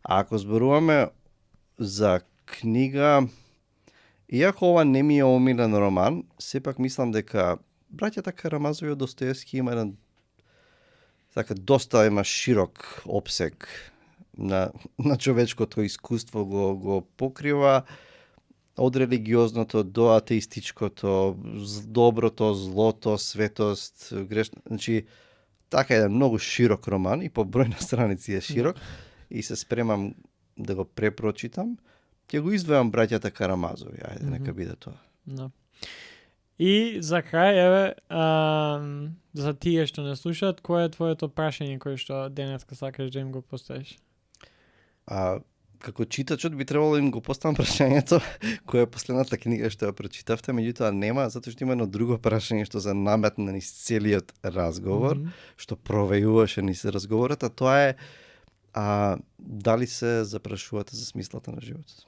А ако зборуваме за книга, иако ова не ми е омилен роман, сепак мислам дека браќата Карамазови од Достоевски има еден така доста има широк опсег на човечкото искуство, го покрива од религиозното до атеистичкото, доброто, злото, светост, грешно. Значи, така е многу широк роман и по број на страници е широк и се спремам да го препрочитам. Ќе го издвојам браќата Карамазови, ајде, нека биде тоа. Да. И за крај, еве, за тие што не слушаат, кое е твоето прашање кој што денеска сакаш да им го поставиш? Како читачот би требало да им го поставам прашањето која е последната книга што ја прочитавте, меѓутоа нема, затоа што има едно друго прашање што се наметна низ целиот разговор, што провејуваше низ разговорот, а тоа е дали се запрашувате за смислата на животот?